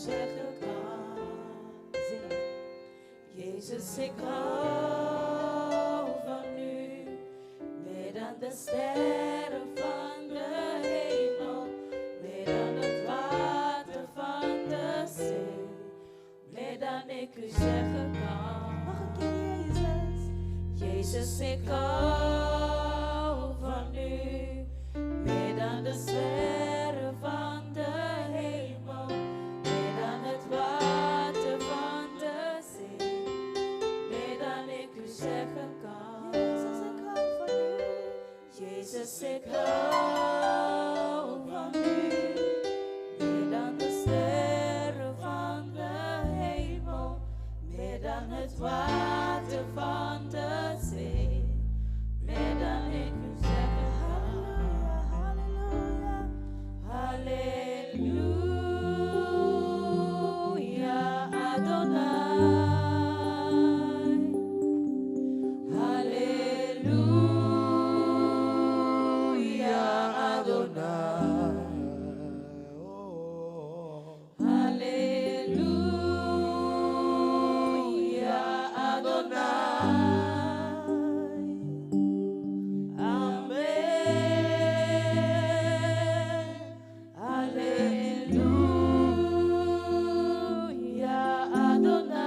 zeggen kan. Jezus, ik hou van u, meer dan de sterren van de hemel, meer dan het water van de zee, meer dan ik u zeggen kan. Nog een keer, Jezus. Jezus, ik hou van u, meer dan de sterren van de hemel, meer dan het water van de zee, meer dan ik u zeggen kan. Jezus, ik hou van u. Jezus, ik hou van u, meer dan de sterren van de hemel, meer dan het water van de zee, meer dan ik u zeggen kan. Halleluja, Adonai. Halleluja, Adonai. Halleluja, Adonai. Amen. Halleluja, Adonai.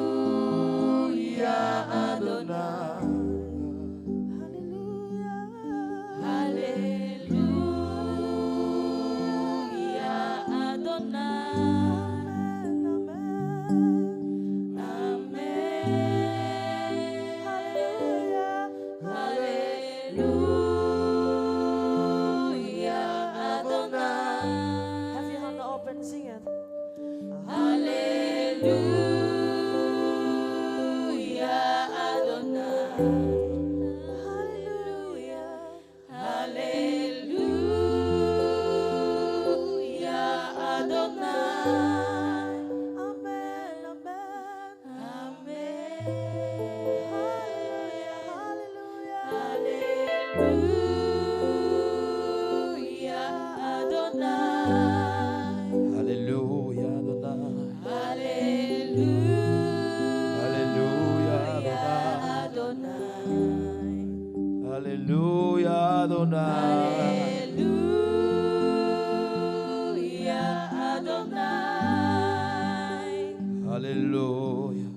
Halleluja, Adonai. Halleluja, Adonai. Amen. Halleluja, Adonai. Hef je handen op en zing het. Halleluja, Adonai. Halleluja. Halleluja, Adonai. Amen, amen. Amen. Halleluja, halleluja. Halleluja, Adonai. Halleluja, Adonai. Halleluja, Adonai. Adonai. Halleluja, Adonai. Halleluja, Adonai. Halleluja.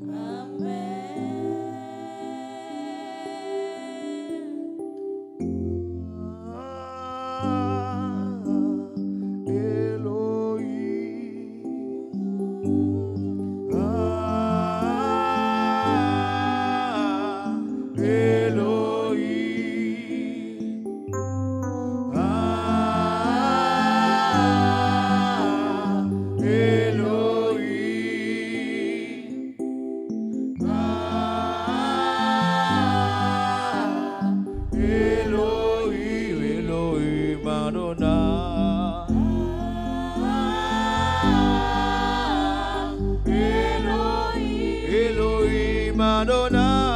Elohim Adonai. Elohim Adonai.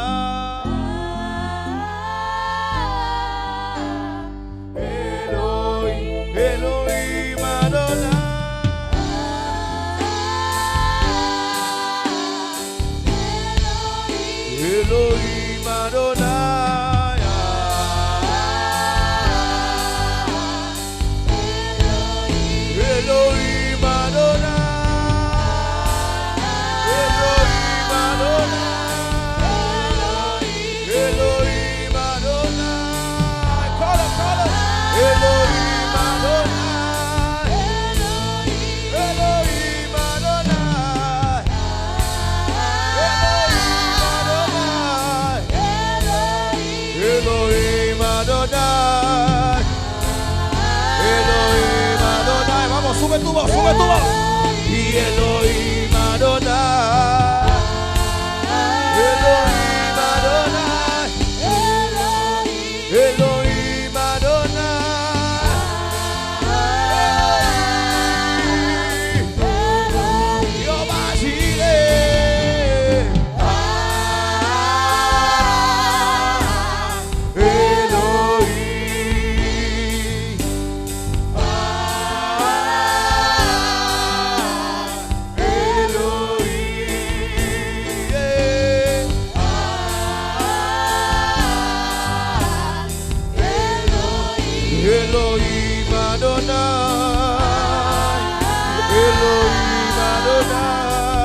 Elohim Adonai. Elohim Adonai. Elohim Adonai. Elohim Adonai. Call him. Elohim Adonai. Elohim Adonai. Elohim Adonai. Elohim Adonai. Vamos, sube tu voz. Y Elohim Adonai. Elohim Adonai. Elohim Adonai. Jehová Jireh. Elohim. Elohim Adonai, Elohim Adonai,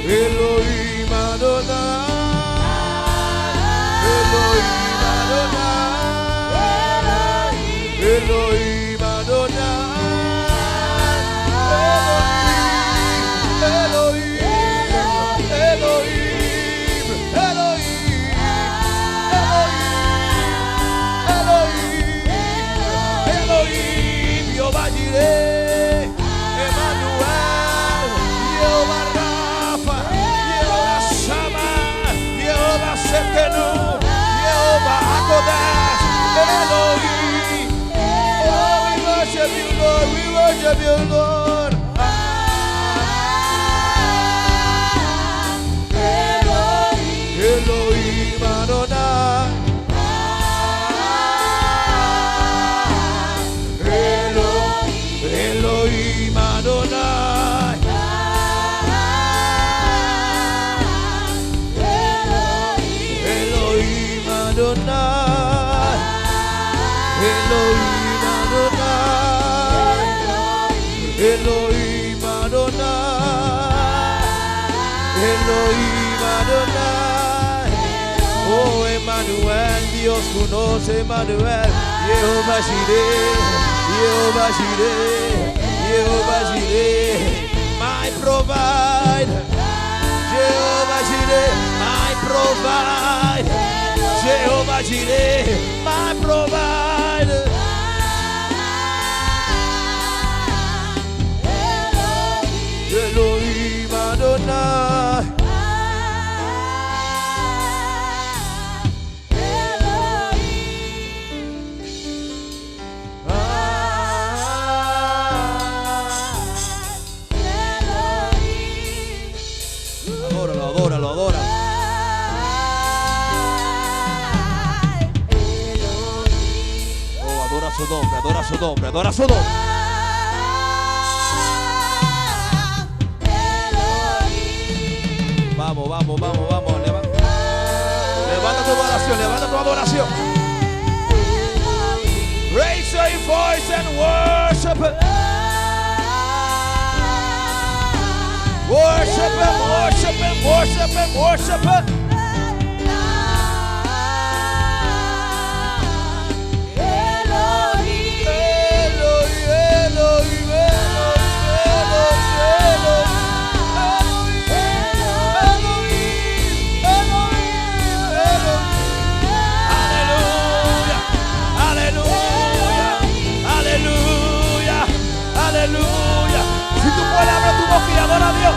Elohim Adonai, Elohim Adonai, Elohim Adonai, Elohim, Elohim, Jehovah Jireh, Emmanuel, Jehovah Rapha, Jehovah Shammah, Jehovah Sekenu, Jehovah Hakodesh, Elohim. Oh, we worship you, Lord. We worship you, Lord. Elohim Adonai, Elohim Adonai, Elohim Adonai, Elohim Adonai, Elohim Adonai, Elohim Adonai. Oh, Emmanuel, Dios conoce Emmanuel, Jehovah Jireh, Jehovah Jireh, Jehovah Jireh, my provider, Jehovah Jireh, my provider, Jehovah Jireh, my provider. Elohim Adonai. Adóralo, adóralo, adóralo. Oh, adora su nombre, adora su nombre, adora su nombre. Vamos, vamos, vamos, vamos. Levanta tu adoración, levanta tu adoración. Raise your voice and worship. Worship him, worship him, worship him, worship him. Y adora a Dios.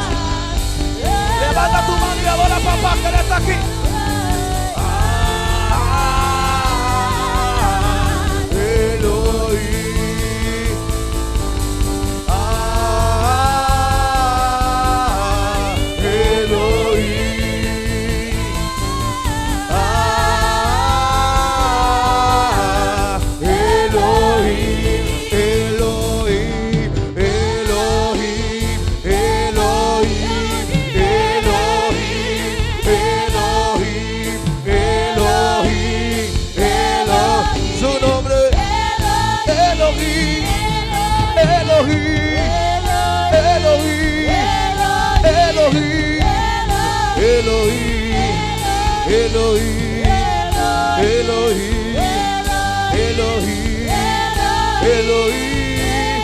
Levanta tu mano y adora a papá que Él está aquí. Elohim. Elohim. Elohim. Elohim. Elohim, Elohim, Elohim, Elohim,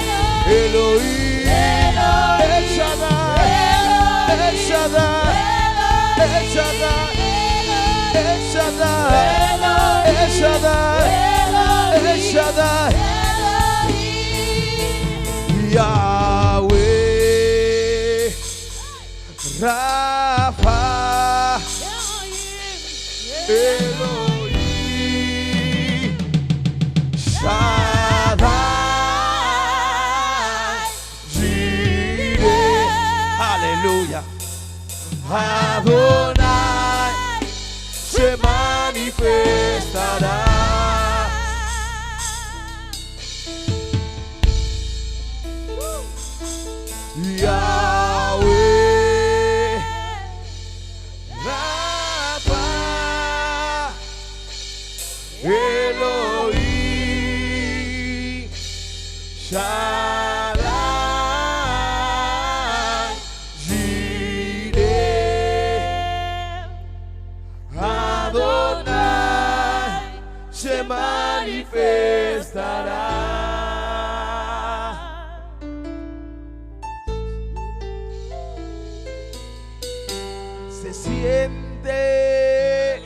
Elohim, El Shaddai, El Shaddai, El Shaddai, El Shaddai, El Shaddai, El Shaddai, Yahweh, Rapha, Elohim, Shaddai, Jireh, Aleluya, Adonai, se manifestará. Shaddai, Jireh, Adonai, se manifestará. Se siente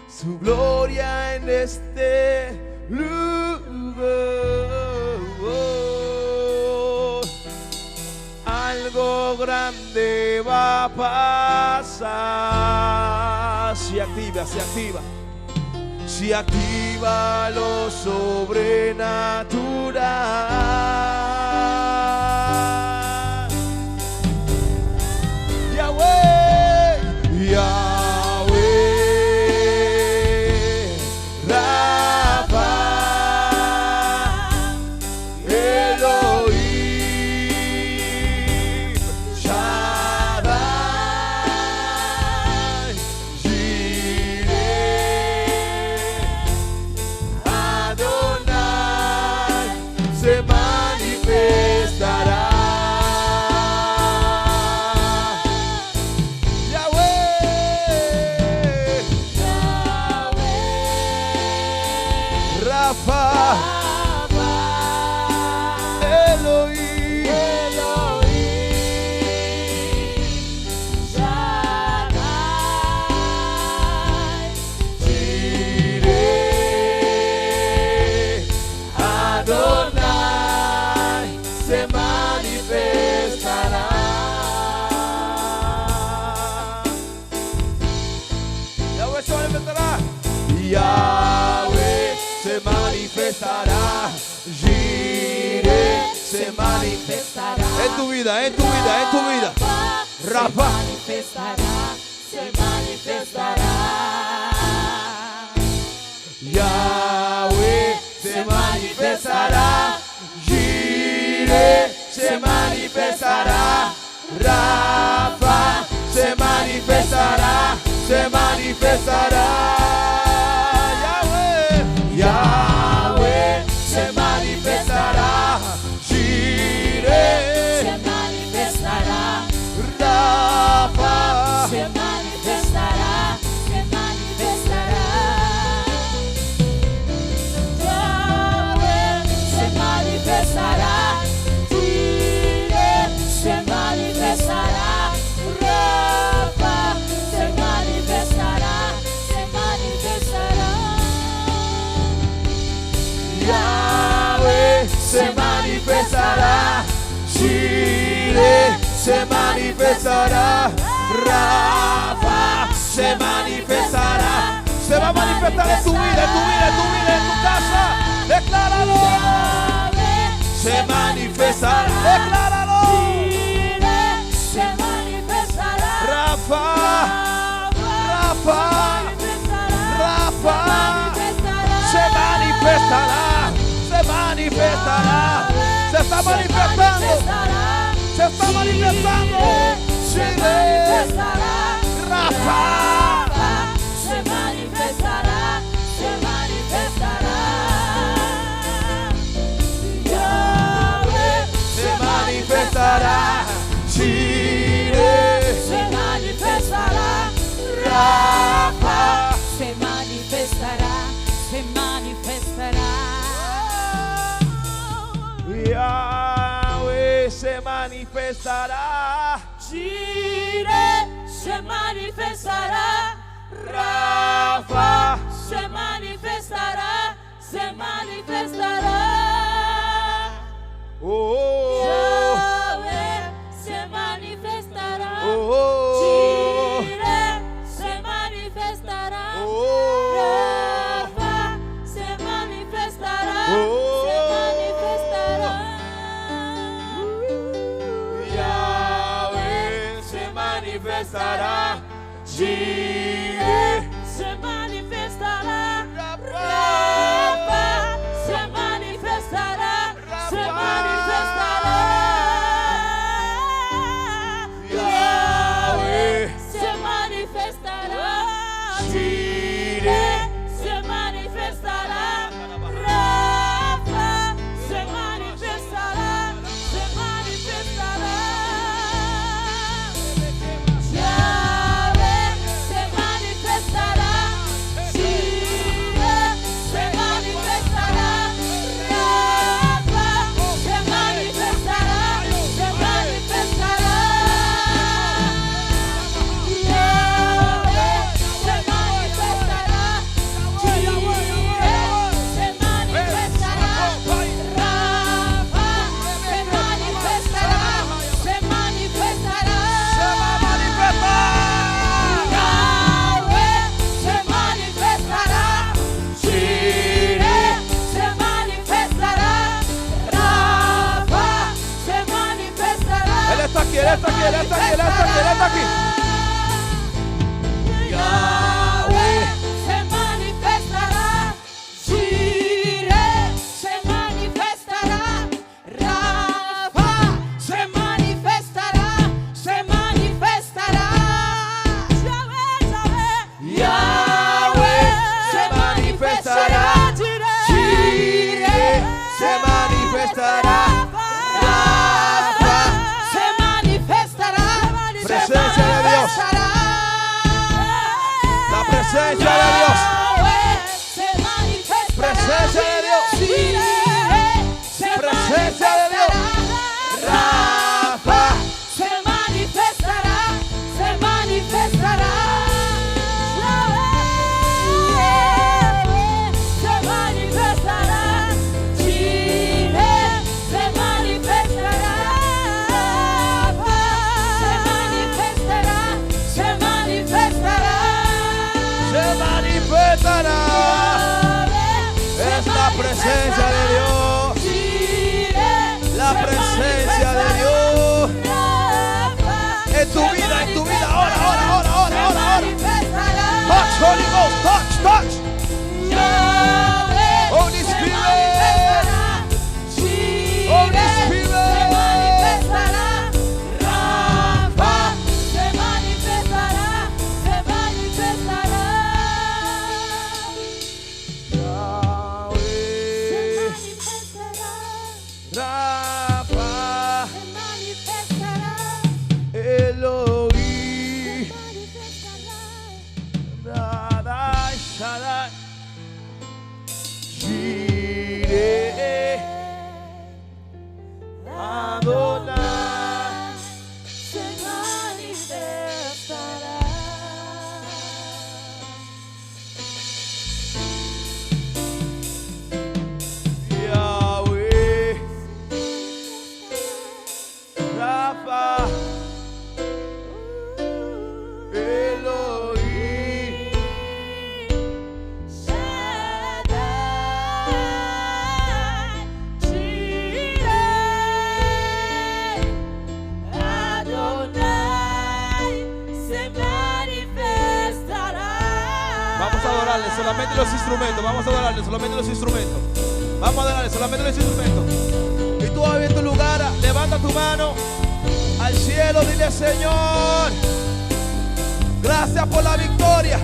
su gloria en este lugar. Algo grande va a pasar. Se activa, se activa. Se activa lo sobrenatural. Yahweh, Yahweh, Rafa, Elohim, Shaddai, Jireh, Adonai, se manifestará. Rafa, Elohim, Shaddai, Jireh, Adonai, se manifestará. Yahweh se manifestará. Yahweh se manifestará. Jireh se manifestará. En tu vida, en tu vida, en tu vida. Rafa, se manifestará. Yahweh se manifestará. Jireh se manifestará. Rafa se manifestará. Se manifestará. Yahweh se manifestará. Jireh Se manifestará. Rafa Se manifestará. Se manifestará. Yahweh se manifestará. Jireh se manifestará. Rafa se manifestará. Se manifestará. Yahweh se manifestará. Jireh se manifestará. Rafa se manifestará. Se va a manifestar en tu vida, en tu vida, en tu vida, en tu casa. Decláralo. Se manifestará. Decláralo. Se manifestará. Rafa, Rafa, Rafa. Se manifestará. Se manifestará. Se está manifestando. Se está manifestando. Jireh, Rafa. Se manifestará. Se manifestará. Yahweh Se manifestará. Jireh, se manifestará. Rafa. Se manifestará. Se manifestará. Yahweh se manifestará. Jireh se manifestará. Rafa Se manifestará. Se manifestará. oh, Yahweh se manifestará. oh, Jireh se manifestará. oh, Rafa se manifestará. oh. Se manifestará. Yahweh se manifestará. Jireh, Se manifestará. Rafa Se manifestará. Se Rafa. manifestará. Yahweh Se manifestará. Jireh, Se manifestará. Rafa se aquí, Él está aquí, Él está aquí, Él está aquí. Yahweh se manifestará. Jireh se manifestará. Rafa se manifestará. Se manifestará. Yahweh se manifestará. Jireh se manifestará. Rafa, Se manifestará. presencia de Dios. La presencia de Dios. Se manifestará. Presencia de Dios. Presencia de Dios. Rafa, Se manifestará. Se manifestará. Se manifestará. Jireh se manifestará. Se manifestará. Se manifestará. se manifestará. Es la presencia de Dios. La presencia de Dios. En tu vida, ahora, ahora, ahora, ahora, ahora, ahora. Touch, Holy Ghost, touch, touch. Holy Spirit. Holy Spirit. Se manifestará. Se manifestará. Yahweh, Rafa, Elohim, Radai, Shaddai, Jireh, Adonai. Se manifestará. Yahweh, Rafa, Elohim, Shaddai, Jireh, Adonai, se manifestará. Vamos a adorarle solamente los instrumentos. Vamos a adorarle solamente los instrumentos. Vamos a adorarle solamente los instrumentos. Y tú ahí en tu lugar, levanta tu mano al cielo. Dile: Señor, gracias por la victoria.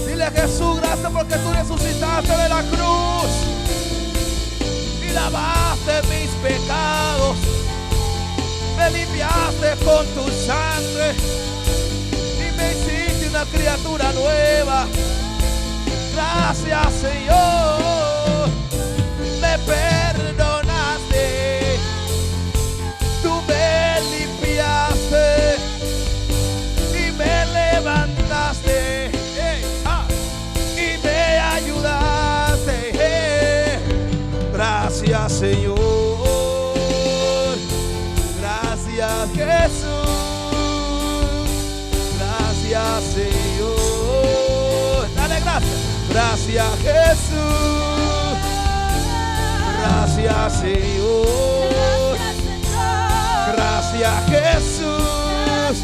Dile: Jesús, gracias porque tú resucitaste de la cruz y lavaste mis pecados. Me limpiaste con tu sangre y me hiciste una criatura nueva. Gracias, Señor, me perdonaste, tú me limpiaste y me levantaste, y me ayudaste. Gracias, Señor, gracias, Jesús, gracias, Señor. Dale gracias. Gracias, Jesús. Gracias, Señor. Gracias, Jesús.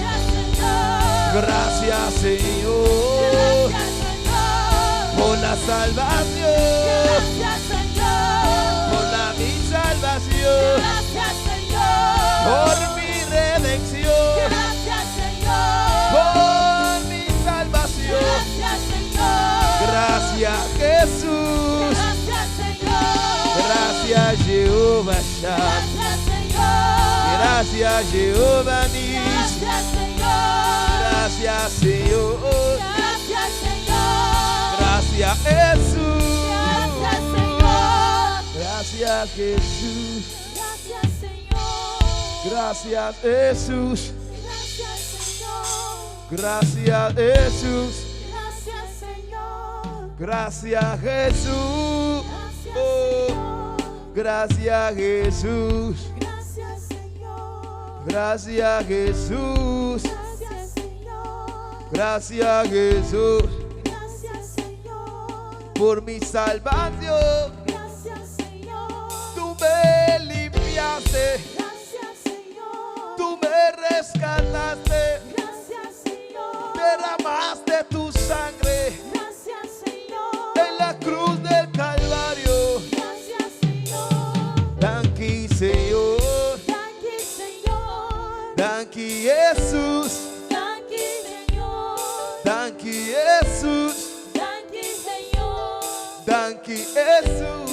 Gracias, Señor, por la salvación, por mi salvación, por mi redención, por mi salvación. Gracias, Jesús. Gracias, Jehová Shammah. Gracias, Jehová Nissi. Gracias, Señor. Gracias, Jesús. Gracias, Jesús. Gracias, Jesús. Gracias, Jesús. Gracias, Jesús. Oh, gracias, Jesús. Gracias, Jesús. Gracias, Jesús, por mi salvación. Tú me limpiaste rescataste, Gracias, Señor. derramaste tu sangre Gracias, Señor. en la cruz del Calvario. Gracias, Señor. Thank you, Señor. Thank you, Señor. Thank you, Jesús. Thank you, Señor. Thank you, Jesús. Thank you, Señor. Thank you, Thank Jesús.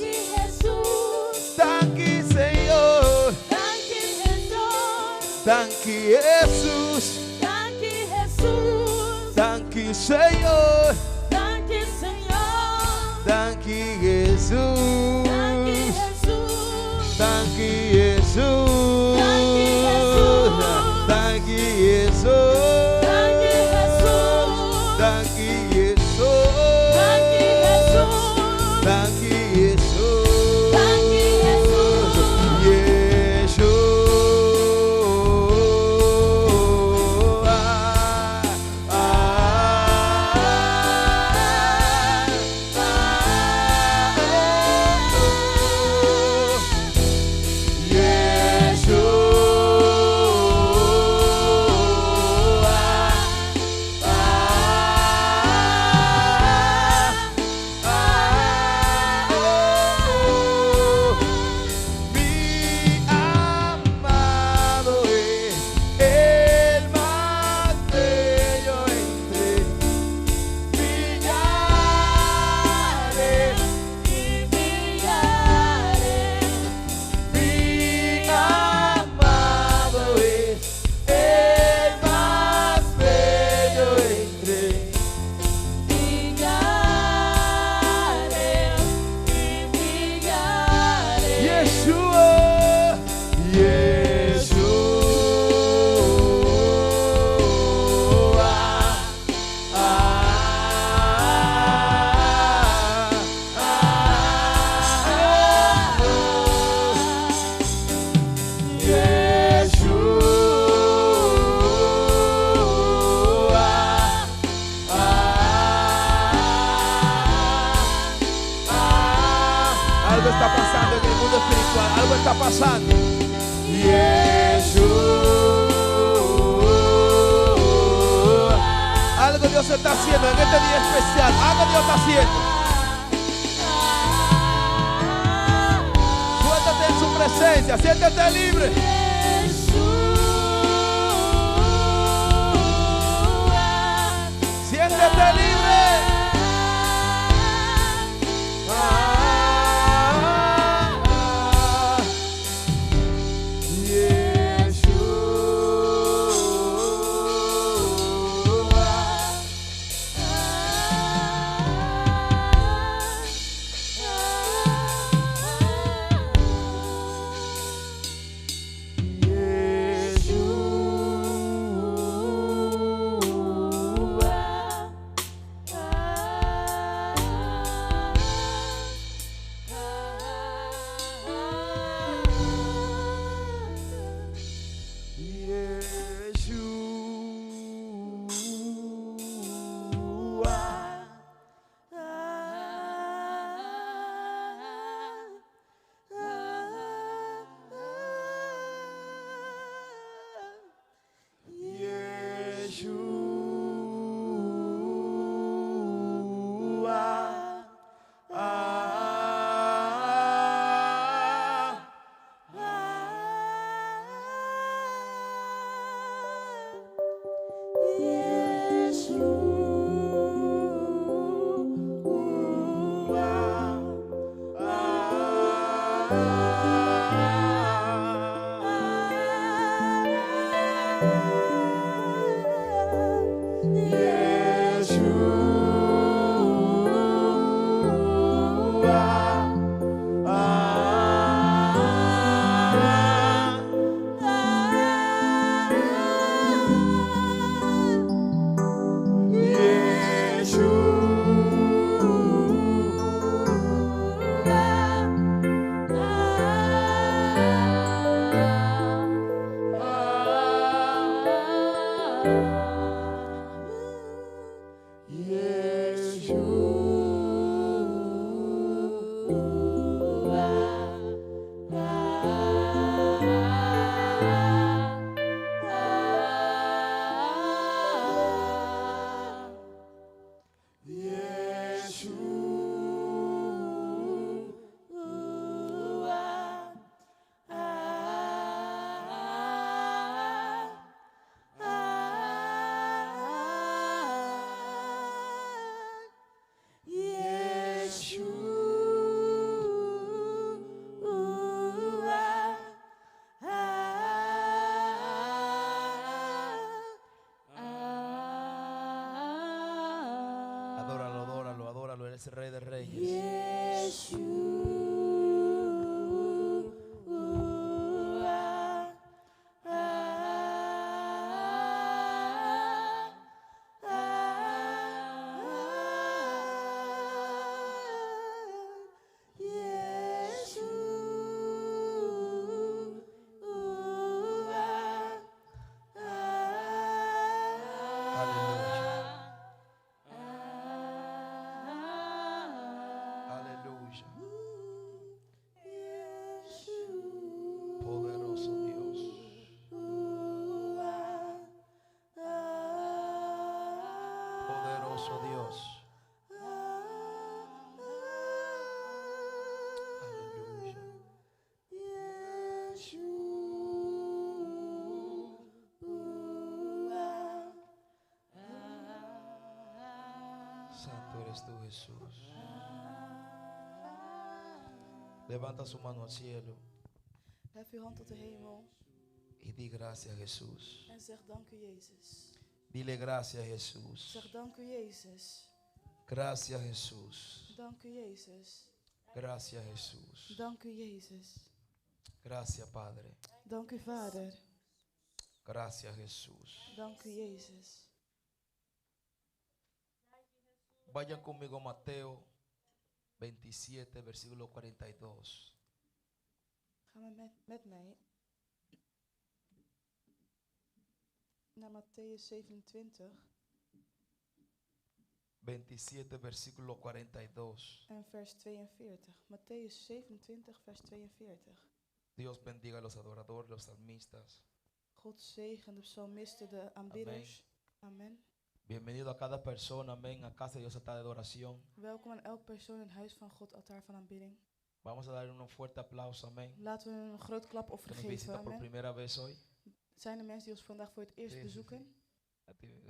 you, Jesús. Thank you, Señor. Thank you, Jesús. Thank you, Jesús. Thank you, Jesús. Thank you, Señor. Thank you, Señor. Thank you, Jesús. Thank you, Jesús. Thank you, Jesús. Thank Thank you, Jesús. you, Jesús. Thank you, Jesús. Thank you, Jesús. Thank you, Jesús. Thank you, Jesús. Thank you, Jesús. Yeshua. Mi amado es el más bello entre millares. Mi amado es el más bello entre Yeshua, Yeshua. Algo está pasando en el mundo espiritual, algo está pasando. Yeshua. Algo Dios está haciendo en este día especial. Algo Dios está haciendo. Suéltate en su presencia, siéntete libre. Siéntete libre. reyes. Aleluya. Poderoso Dios. Poderoso Dios. Aleluya. Santo eres tú, Jesús. Levanta su mano al cielo Hef uw hand tot de hemel y di gracias, Jesús. en zeg dank u Jezus. Dile gracias, Jesús. Zeg dank u Jezus. Gracias, Jesús. Dank u Jezus. Gracias, Jesús. Dank u Jezus. Gracias, Padre. Dank u Vader. Gracias, Jesús. Dank u Jezus. Vayan conmigo a Mateo 27, versículo 42. Gaan we met mij naar Matthäus 27 27, versículo 42. en vers 42. Matthäus 27, vers 42. Dios bendiga a los adoradores, los salmistas. God zegen de psalmisten, de aanbidders. Amen. Bienvenido a cada persona, amén, a casa de Dios altar de adoración. Welkom aan elke persoon in het huis van God, altaar van aanbidding. Vamos a darle un fuerte aplauso, amén. Laten we een groot klapoffer Que nos geven. visita por Amen. primera vez hoy. Zijn er mensen die ons vandaag voor het eerst Sí, sí, bezoeken? A ti.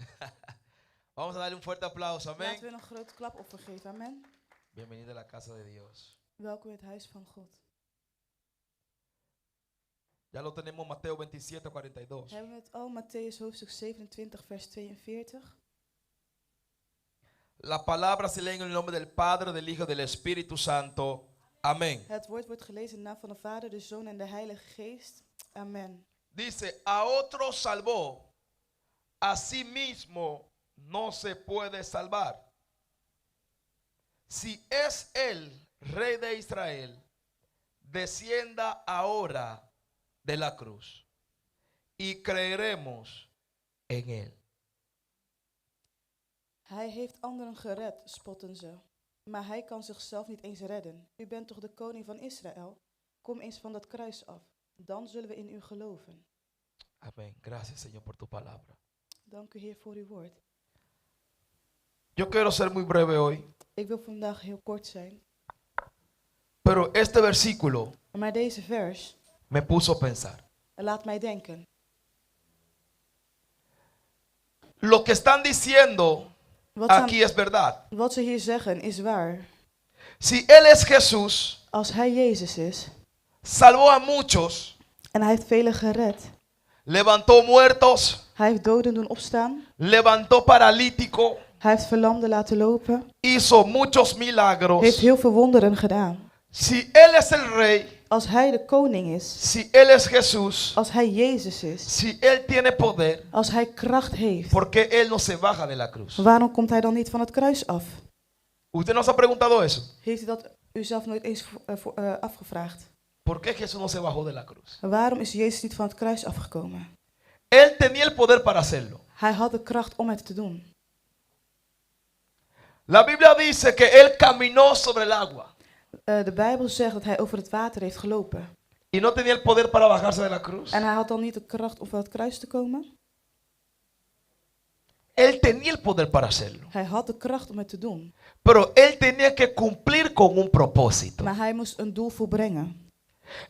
Vamos a darle un fuerte aplauso, Laten amén. we een groot klapoffer geven. Amen. Bienvenido a la casa de Dios. Welkom in het huis van God. Ya lo tenemos, Mateo 27, 42. Hebben we het al, Matthäus hoofdstuk 27, vers 42. La palabra se lee en el nombre del Padre, del Hijo y del Espíritu Santo. Amén. Het woord wordt gelezen in de naam van de Vader, de Zoon en de Heilige Geest. Amen. Dice, a otro salvó, a sí mismo no se puede salvar. Si es el Rey de Israel, descienda ahora de la cruz y creeremos en él. Hij heeft anderen gered, spotten ze. Maar hij kan zichzelf niet eens redden. U bent toch de koning van Israël? Kom eens van dat kruis af. Dan zullen we in u geloven. Amén. Gracias, Señor, por tu palabra. Dank u, Heer, voor uw woord. Yo quiero ser muy breve hoy, Ik wil vandaag heel kort zijn. pero este versículo Maar deze vers me puso a pensar. laat mij denken. Lo que están diciendo aquí es verdad. Wat ze hier zeggen is waar. Si Él es Jesús, Als hij Jezus is salvó a muchos, en hij heeft velen gered. levantó muertos, Hij heeft doden doen opstaan. levantó paralítico, Hij heeft verlamden laten lopen. hizo muchos milagros. Heeft heel veel wonderen gedaan. Si Él es el Rey, Als hij de koning is. si Él es Jesús, Als hij Jezus is. si Él tiene poder, Als hij kracht heeft. ¿por qué Él no se baja de la cruz? Waarom komt hij dan niet van het kruis af? ¿Usted nos ha preguntado eso? Heeft u dat uzelf nooit eens afgevraagd? ¿Por qué Jesús no se bajó de la cruz? Waarom is Jezus niet van het kruis afgekomen? Él tenía el poder para hacerlo. Hij had de kracht om het te doen. La Biblia dice que Él caminó sobre el agua De Bijbel zegt dat hij over het water heeft gelopen. y no tenía el poder para bajarse de la cruz. En hij had dan niet de kracht om van het kruis te komen? Él tenía el poder para hacerlo. Hij had de kracht om het te doen. Pero Él tenía que cumplir con un propósito. Maar hij moest een doel volbrengen.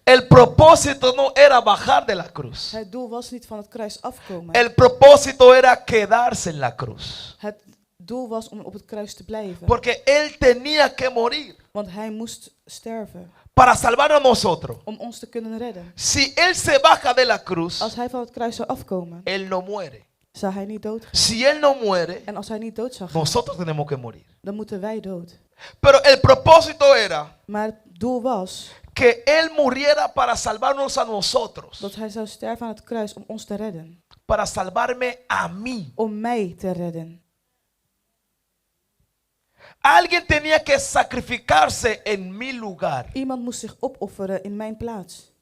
El propósito no era bajar de la cruz. Het doel was niet van het kruis afkomen. El propósito era quedarse en la cruz. Het doel was om op het kruis te blijven. Porque Él tenía que morir Want hij moest sterven. para salvar a nosotros. Om ons te kunnen redden. Si Él se baja de la cruz, Als hij van het kruis zou afkomen, Él no muere. zou hij niet doodgaan. Si Él no muere, En als hij niet dood zou gaan, nosotros tenemos que morir. dan moeten wij dood. Pero el propósito era Maar het doel was que Él muriera para salvarnos a nosotros, dat hij zou sterven aan het kruis om ons te redden. para salvarme a mí. Om mij te redden. Alguien tenía que sacrificarse en mi lugar. Iemand moest zich opofferen in mijn plaats.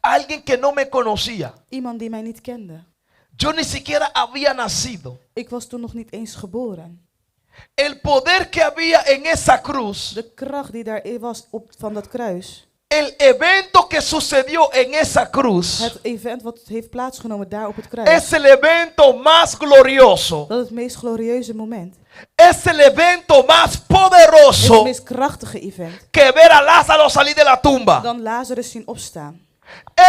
Alguien que no me conocía. Iemand die mij niet kende. Yo ni siquiera había nacido. Ik was toen nog niet eens geboren. El poder que había en esa cruz, De kracht die daar was van dat kruis. el evento que sucedió en esa cruz, Het event wat heeft plaatsgenomen daar op het kruis. es el evento más glorioso. Dat is het meest glorieuze moment. Es el evento más Het poderoso meest krachtige event. que ver a Lázaro salir de la tumba. Dan Lazarus zien opstaan.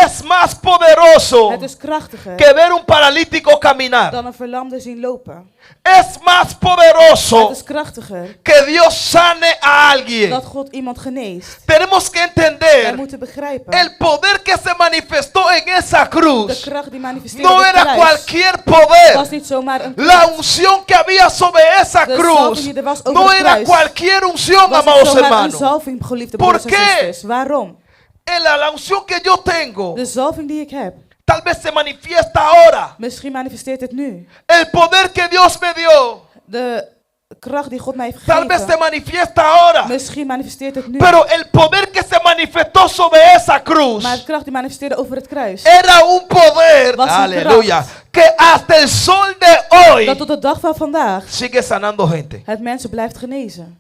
Es más poderoso Het is krachtiger que ver un paralítico caminar. dan een verlamde zien lopen. Es más poderoso Het is krachtiger que Dios sane a alguien. dat God iemand geneest. Tenemos que Wij entender moeten begrijpen. el poder que se manifestó en esa De cruz. kracht die manifesteerde No op het era kruis cualquier poder. was niet zomaar een La unción que había sobre esa De cruz salving die er was over no het era kruis cualquier unción, was niet amados zomaar een hermanos. zalving, geliefde ¿Por broeders en qué? zusters. Waarom? La unción que yo tengo De zalving die ik heb. tal vez se manifiesta ahora. Misschien manifesteert het nu. El poder que Dios me dio De kracht die God mij heeft tal vez se gegeven. manifiesta ahora. Misschien manifesteert het nu. Pero el poder que se manifestó sobre esa cruz Maar de kracht die manifesteerde over het kruis. era un poder, Was een aleluya, kracht. que hasta el sol de hoy Dat tot de dag van vandaag sigue sanando gente. het mensen blijft genezen.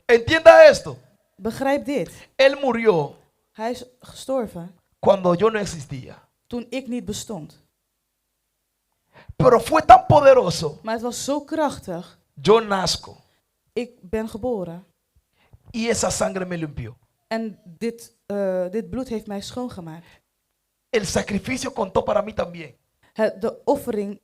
Entienda esto. Begrijp dit. Él murió Hij is gestorven cuando yo no existía. toen ik niet bestond. Pero fue tan poderoso. Maar het was zo krachtig. Yo nazco Ik ben geboren. y esa sangre me limpió. En dit bloed heeft mij schoongemaakt. El sacrificio contó para mí también.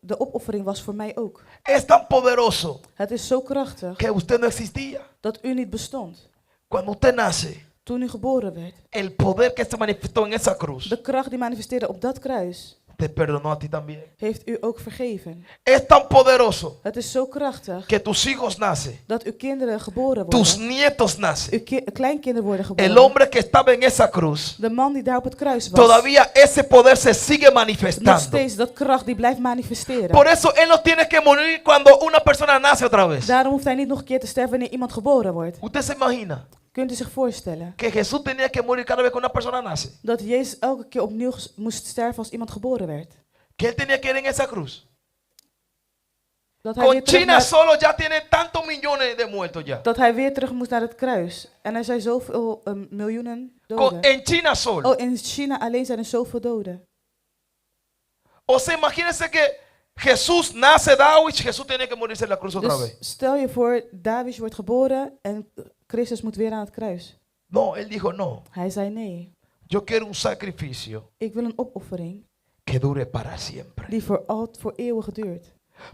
De opoffering was voor mij ook. Es tan poderoso Het is zo krachtig que usted no existía. dat u niet bestond. Cuando usted nace, Toen u geboren werd. el poder que se manifestó en esa cruz De kracht die manifesteerde op dat kruis te perdonó a ti también. heeft u ook vergeven. Es tan poderoso Het is zo krachtig que tus hijos nacen, dat uw kinderen geboren tus worden. nietos nacen. Uw kleinkinderen worden El geboren. hombre que estaba en esa cruz, De man die daar op het kruis was. todavía ese poder se sigue Nog manifestando. steeds dat kracht die blijft manifesteren. Por eso él no tiene que morir cuando una persona nace otra vez. Daarom hoeft hij niet nog een keer te sterven wanneer iemand geboren wordt. Usted se imagina Kunt u zich voorstellen que Jesús tenía que morir cada vez que una persona nace. dat Jezus elke keer opnieuw moest sterven als iemand geboren werd? Que él tenía que ir en esa cruz. Dat hij, Con weer terug China naar, solo ya tiene tantos millones de muertos ya. dat hij weer terug moest naar het kruis. En er zijn zoveel miljoenen doden. En China solo. Oh, in China alleen zijn er zoveel doden. O sea, imagínense que Jesús nace de Auschwitz, Jesús tiene que morirse en la cruz otra Dus vez. stel je voor, David wordt geboren en Christus moet weer aan het kruis. No, él dijo no. Hij zei nee, Yo quiero un sacrificio ik wil een opoffering que dure para siempre. die voor eeuwig duurt.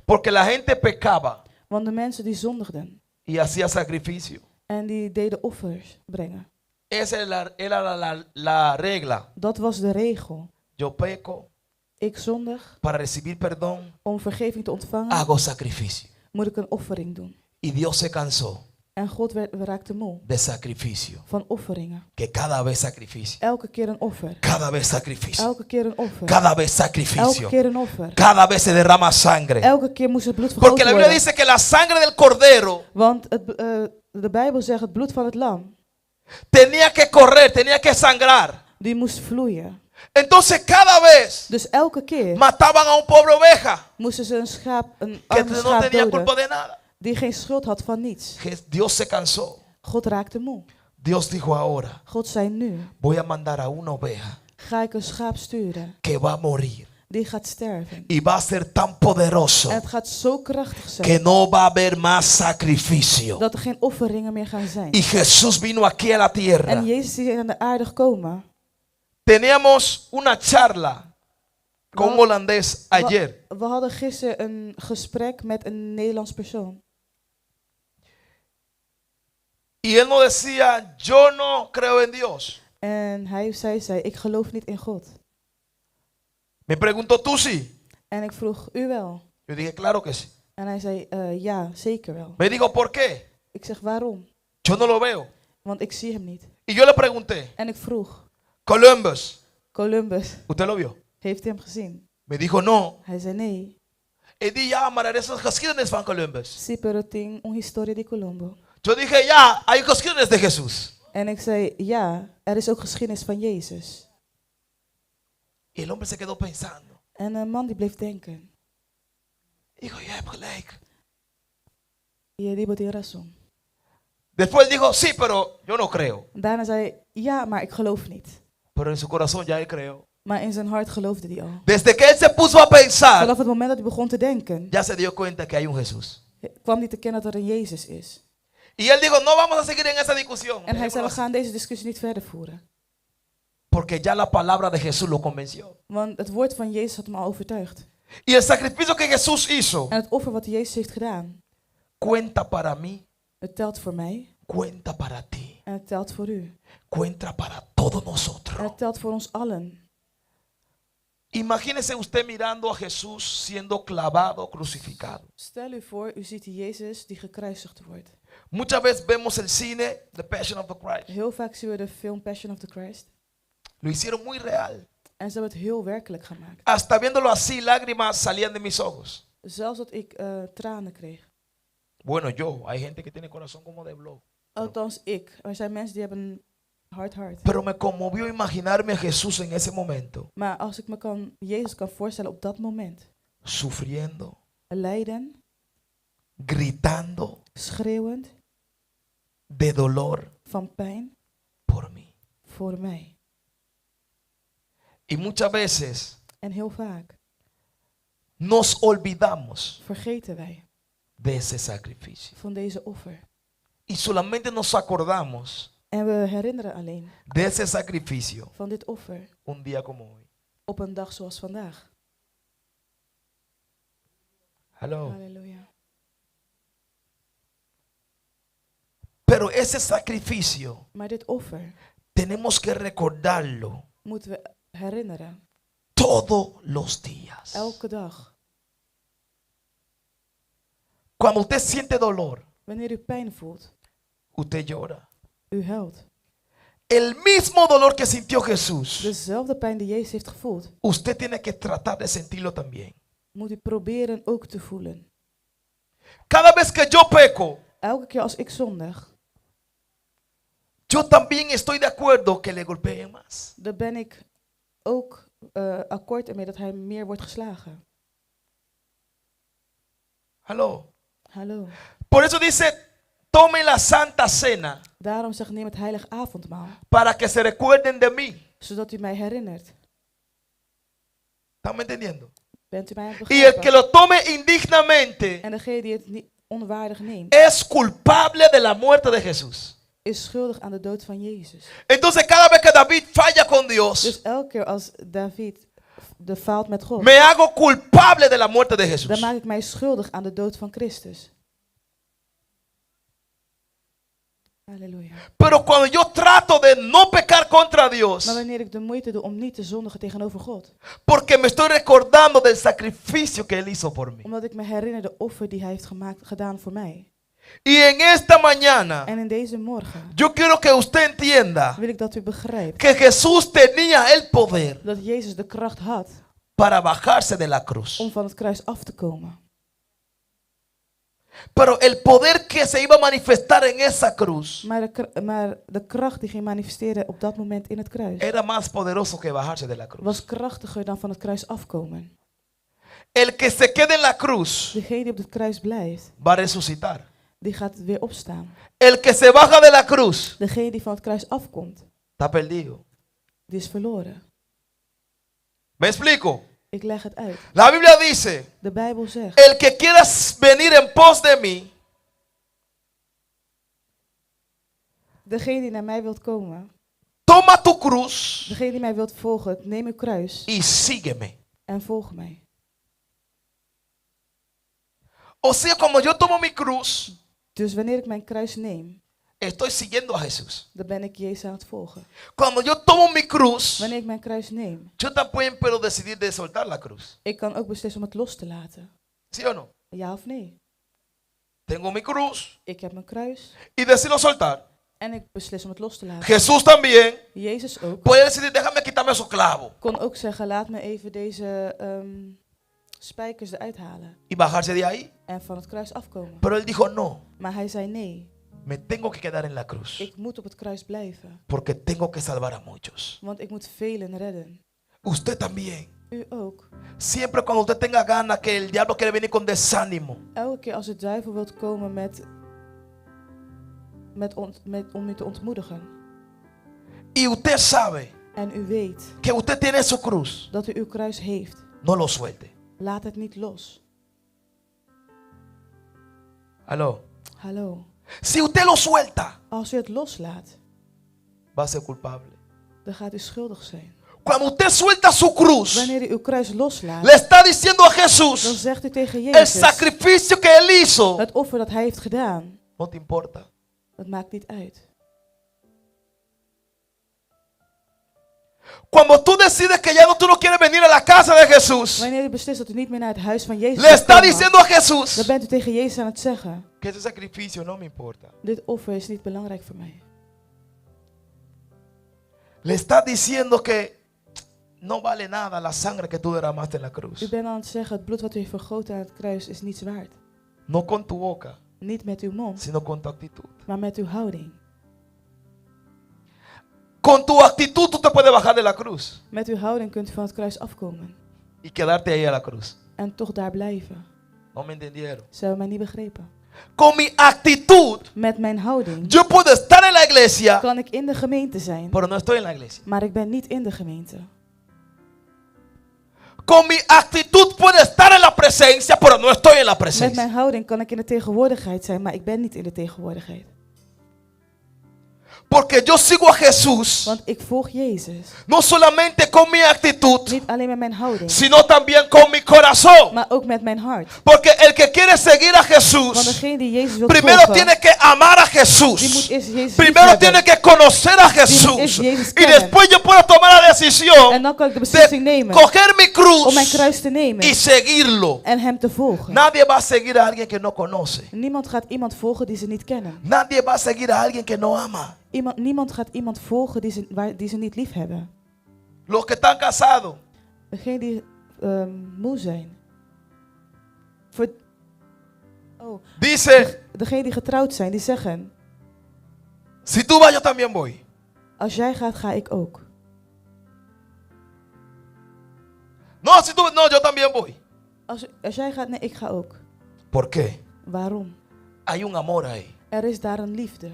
Porque la gente pecaba Want de mensen die zondigden y hacía sacrificio. en die deden offers brengen. Esa era la regla. Dat was de regel. Yo peco, Ik zondig, para recibir perdón, om vergeving te ontvangen, hago sacrificio. moet ik een offering doen. Y Dios se cansó En God raakte moe de sacrificio. van offeringen. Que cada vez sacrificio. Elke keer een offer. Cada vez sacrificio. Elke keer een offer. Cada vez Elke sacrificio. keer een offer. Cada vez se derrama sangre. Elke keer moest het bloed Porque vergoten la Biblia worden. dice que la sangre del cordero Want de Bijbel zegt het bloed van het lam, tenía que correr, tenía que sangrar. die moest vloeien. Entonces cada vez Dus elke keer mataban a un pobre oveja moesten ze een que arme no schaap tenía doden, culpa de nada. die geen schuld had van niets. Dios se cansó. God raakte moe. Dios dijo ahora, God zei nu, voy a mandar a una oveja ga ik een schaap sturen, que va a morir. die gaat sterven. Y va a ser tan poderoso En het gaat zo krachtig zijn, que no va a haber más sacrificio. dat er geen offeringen meer gaan zijn. Y Jesús vino aquí a la tierra. En Jezus is aan de aarde gekomen. Teníamos una charla con un holandés ayer. We hadden gisteren een gesprek met een Nederlands persoon. Y él nos decía, yo no creo en Dios. En zij zei, ik geloof niet in God. Me preguntó, ¿tú sí? En ik vroeg, u wel? Yo dije, claro que sí. En hij zei, ja, zeker wel. Me dijo, ¿por qué? Ik zeg, waarom? Yo no lo veo. Want ik zie hem niet. Y yo le pregunté, En ik vroeg, Columbus, Columbus, ¿usted lo vio? heeft hij hem gezien? Me dijo no. Hij zei, nee. Y di ya, maar er is een geschiedenis van Columbus. Sí, pero tem historia de Colombo. Yo dije ya, hay geschiedenis de Jesús. En ik zei, ja, er is ook geschiedenis van Jezus. Y el hombre se quedó pensando. En een man die bleef denken, Dijo, je hebt gelijk. y dijo, tiene razón. Después dijo, sí, pero yo no creo. Daarna zei hij, ja, maar ik geloof niet. Pero en su corazón ya él creó. Maar in zijn hart geloofde hij al. Desde que él se puso a pensar, Vanaf het moment dat hij begon te denken, ya se dio cuenta que hay un Jesús. kwam hij te kennen dat er een Jezus is. Y él dijo, no vamos a seguir en esa discusión. En hij zei, we Dejémoslo gaan deze discussie niet verder voeren. así. Porque ya la palabra de Jesús lo convenció. Want het woord van Jezus had hem al overtuigd. Y el sacrificio que Jesús hizo En het offer wat Jezus heeft gedaan, cuenta para mí, het telt voor mij cuenta para ti, en het telt voor u. cuenta para todos En nosotros. het telt voor ons allen. Imagínese usted mirando a Jesús siendo clavado, crucificado. Stel u voor, u ziet die Jezus die gekruisigd wordt. Muchas veces vemos el cine, The Passion of the Christ. Heel vaak zien we de film Passion of the Christ. Lo hicieron muy real. En ze hebben het heel werkelijk gemaakt. Hasta viéndolo así, lágrimas salían de mis ojos. Zelfs dat ik tranen kreeg. Bueno, yo, hay gente que tiene corazón como de blow. Althans ik. Er zijn mensen die hebben een hard. Pero me conmovió imaginarme a Jesús en ese momento, Maar als ik me Jezus kan voorstellen op dat moment. sufriendo, Lijden, gritando schreeuwend, de dolor van pijn, por mí. voor mij. Y muchas veces En heel vaak nos olvidamos vergeten wij de ese sacrificio. van deze offer. Y solamente nos acordamos En we herinneren alleen de ese sacrificio van dit offer un día como hoy. op een dag zoals vandaag. Hello. Halleluja. Pero ese sacrificio Maar dit offer tenemos que recordarlo moeten we herinneren. todos los días. Elke dag. Cuando usted siente dolor, Wanneer u pijn voelt, usted llora. u huilt. El mismo dolor que sintió Jesús, Dezelfde pijn die Jezus heeft gevoeld, usted tiene que tratar de sentirlo también. moet u proberen ook te voelen. Cada vez que yo peco, Elke keer als ik zondig, yo también estoy de acuerdo que le golpeen más. dan ben ik ook akkoord ermee dat hij meer wordt geslagen. Hallo. Hallo. Por eso dice, tome la Santa Cena Daarom zegt neem het heilig avondmaal, para que se recuerden de mí. zodat u mij herinnert. ¿Están me entendiendo? Bent u mij aan het Y el que begrijpen? lo tome indignamente En degene die het niet onwaardig neemt, es culpable de la muerte de Jesús. is schuldig aan de dood van Jezus. Entonces cada vez que David falla con Dios, Dus elke keer als David de faalt met God, me hago culpable de la muerte de dan Jesús. maak ik mij schuldig aan de dood van Christus. Halleluja. Pero cuando yo trato de no pecar contra Dios, Maar wanneer ik de moeite doe om niet te zondigen tegenover God, porque me estoy recordando del sacrificio que Él hizo por mí. omdat ik me herinner de offer die hij heeft gedaan voor mij. Y en esta mañana, En in deze morgen yo quiero que usted entienda wil ik dat u begrijpt que Jesús tenía el poder dat Jezus de kracht had para bajarse de la cruz. om van het kruis af te komen. Pero el poder que se iba a manifestar en esa cruz Maar de kracht die ging manifesteren op dat moment in het kruis era más poderoso que bajarse de la cruz. was krachtiger dan van het kruis afkomen. El que se quede en la cruz Degene die op het kruis blijft, va a resucitar. die gaat weer opstaan. El que se baja de la cruz Degene die van het kruis afkomt, está perdido. die is verloren. ¿Me explico? Ik leg het uit. La Biblia dice, De Bijbel zegt, el que quiera venir en pos de mí, degene die naar mij wilt komen, toma tu cruz degene die mij wilt volgen, neem uw kruis y sígueme. en volg mij. O sea, como yo tomo mi cruz, Dus wanneer ik mijn kruis neem, estoy siguiendo a Jesús. dan ben ik Jezus aan het volgen. Cuando yo tomo mi cruz, Wanneer ik mijn kruis neem, yo también puedo decidir de soltar la cruz. ik kan ook beslissen om het los te laten. ¿Sí o no? Ja of nee? tengo mi cruz Ik heb mijn kruis y decido soltar. en ik beslis om het los te laten. Jesús también Jezus ook puede decidir, déjame quitarme esos clavos kon ook zeggen, laat me even deze spijkers eruit halen y bajarse de ahí. en van het kruis afkomen. Pero él dijo, no, Maar hij zei nee, me tengo que quedar en la cruz ik moet op het kruis blijven, porque tengo que salvar a muchos. want ik moet velen redden. Usted también. U ook. Siempre cuando usted tenga ganas que el diablo quiere venir con desánimo, Elke keer als de duivel wilt komen om u te ontmoedigen y usted sabe en u weet que usted tiene su cruz, dat u uw kruis heeft, no lo suelte. laat het niet los. Aló. Hallo. Si usted lo suelta, Als u het loslaat, va a ser culpable. dan gaat u schuldig zijn. Cuando usted suelta su cruz, Wanneer u uw kruis loslaat, le está diciendo a dan Jesús, zegt u tegen el Jezus, sacrificio que él hizo het offer dat hij heeft gedaan, no te importa. dat maakt niet uit. Cuando tú decides que ya no tú no quieres venir a la casa de Jesús, Wanneer u beslist dat u niet meer naar het huis van Jezus le wilt está komen, diciendo a Jesús dan bent u tegen Jezus aan het zeggen, que ese sacrificio no me importa. dit offer is niet belangrijk voor mij. Le está diciendo que no vale nada la sangre que tú derramaste en la U cruz. bent aan het zeggen, het bloed wat u heeft vergoten aan het kruis is niets waard. No con tu boca, Niet met uw mond, sino con tu actitud. maar met uw houding. Con tu actitud tú te puedes bajar de la cruz Met uw houding kunt u van het kruis afkomen y quedarte ahí a la cruz. en toch daar blijven. No me entendieron. Ze hebben mij niet begrepen. Con mi actitud, Met mijn houding yo puedo estar en la iglesia, kan ik in de gemeente zijn, pero no estoy en la iglesia. maar ik ben niet in de gemeente. Con mi actitud puedo estar en la presencia, pero no estoy en la Met presencia. mijn houding kan ik in de tegenwoordigheid zijn, maar ik ben niet in de tegenwoordigheid. Porque yo sigo a Jesús, Want ik volg Jezus. no solamente con mi actitud, Niet alleen met mijn houding, sino también con mi corazón. maar ook met mijn hart. Porque el que quiere seguir a Want Jesús, degene die Jezus wil primero volgen, tiene que amar a die moet Jesús. eerst Jezus Primero liefhebben. tiene que conocer a Die moet Jesús. eerst Jezus Y kennen. después yo puedo tomar la En decisión dan kan ik de beslissing de nemen coger mi om mijn cruz kruis te nemen y seguirlo. en hem te volgen. Nadie va a seguir a alguien que no conoce. Niemand gaat iemand volgen die ze niet kennen. Nadie va a seguir a alguien que no ama. Niemand gaat iemand volgen die ze niet lief hebben. Los que están casados, Degene die moe zijn. dice, Degene die getrouwd zijn, die zeggen, si tú vas, yo también voy. als jij gaat, ga ik ook. No, si tú, no, yo también voy. Als jij gaat, nee, ik ga ook. ¿Por qué? Waarom? Hay un amor ahí. Er is daar een liefde.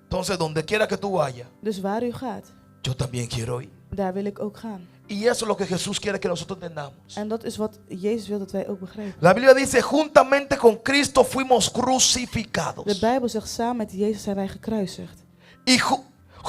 Entonces, donde quiera que tú vayas, Dus waar u gaat, yo también quiero ir. daar wil ik ook gaan. Y eso es lo que Jesús quiere que nosotros entendamos. En dat is wat Jezus wil dat wij ook begrijpen. La Biblia dice, juntamente con Cristo fuimos De crucificados. Bijbel zegt, samen met Jezus zijn wij gekruisigd. Y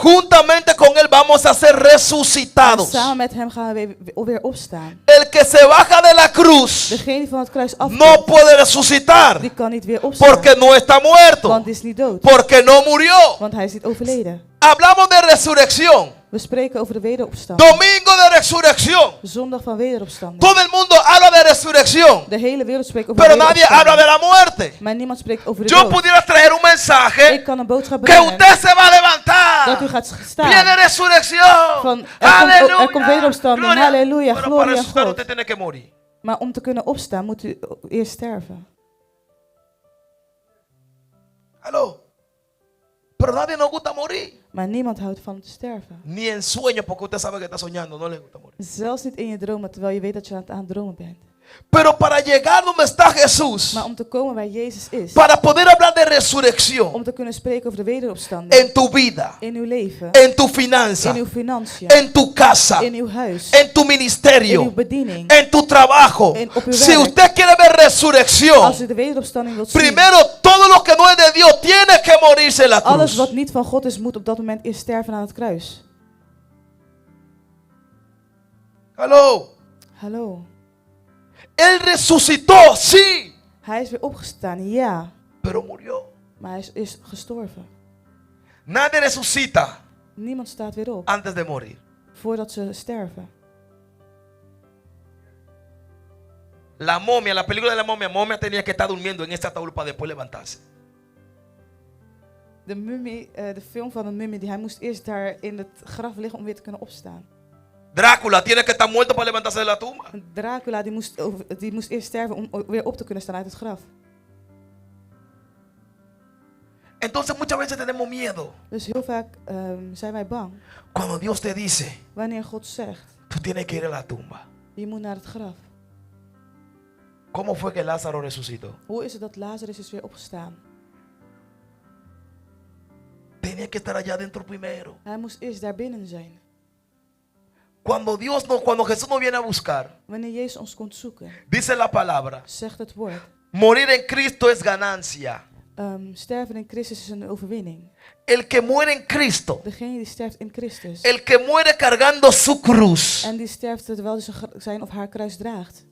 juntamente con Él vamos a ser En resucitados. samen met hem gaan we weer opstaan. El que se baja de la cruz Degene die van het kruis no afkomt, puede resucitar. die kan niet weer opstaan. Porque no está muerto. Want hij is niet dood. Porque no murió. Want hij is niet overleden. Hablamos de resurrección. We spreken over de wederopstanding. Domingo de resurrección. Zondag van wederopstanding. Todo el mundo habla de resurrección. De hele wereld spreekt over Pero de nadie habla de wederopstanding. la muerte. Maar niemand spreekt over de Yo dood. pudiera traer un mensaje Ik kan een boodschap que brengen usted se va a dat u levantar. gaat staan. Viene resurrección. Van, Aleluya. er komt wederopstanding. Gloria. Halleluja, Pero glorie para aan resucitar God. usted tiene que morir. Maar om te kunnen opstaan moet u eerst sterven. Aló. Pero nadie nos gusta morir. Maar niemand houdt van te sterven. Ni en sueños, porque usted sabe que está soñando, no le gusta morir. Zelfs niet in je dromen, terwijl je weet dat je aan het dromen bent. Pero para llegar donde está Jesús, Maar om te komen waar Jezus is, para poder hablar de resurrección om te kunnen spreken over de wederopstanding en tu vida, in uw leven, en tu finanza, in uw financiën, en tu casa, in uw huis, en tu in uw ministerio, bediening. en tu trabajo. En op uw Si werk. usted quiere ver resurrección, Als u de wederopstanding wilt zien, primero todo lo que no es de Dios tiene que morirse en la alles cruz. wat niet van God is, moet op dat moment eerst sterven aan het kruis. Aló. Hallo. Él resucitó, sí, Hij is weer opgestaan, ja, pero murió. maar hij is gestorven. Nadie resucita Niemand staat weer op antes de morir. voordat ze sterven. La momia, la película de la momia tenía que estar durmiendo en ese ataúd para después levantarse. De mummie, de film van een mummie, hij moest eerst daar in het graf liggen om weer te kunnen opstaan. Drácula tiene que estar muerto para levantarse de la tumba. Dracula die moest eerst sterven om weer op te kunnen staan uit het graf. Entonces muchas veces tenemos miedo Dus heel vaak zijn wij bang cuando Dios te dice, wanneer God zegt, tú tienes que ir a la tumba. je moet naar het graf. ¿Cómo fue que Lázaro resucitó? Hoe is het dat Lazarus is weer opgestaan? Tenía que estar allá adentro primero. Hij moest eerst daar binnen zijn. Cuando Jesús nos viene a buscar, Wanneer Jezus ons komt zoeken, dice la palabra, zegt het woord, morir en Cristo es ganancia. sterven in Christus is een overwinning. El que muere en Cristo, Degene die sterft in Christus el que muere cargando su cruz, en die sterft terwijl hij zijn of haar kruis draagt,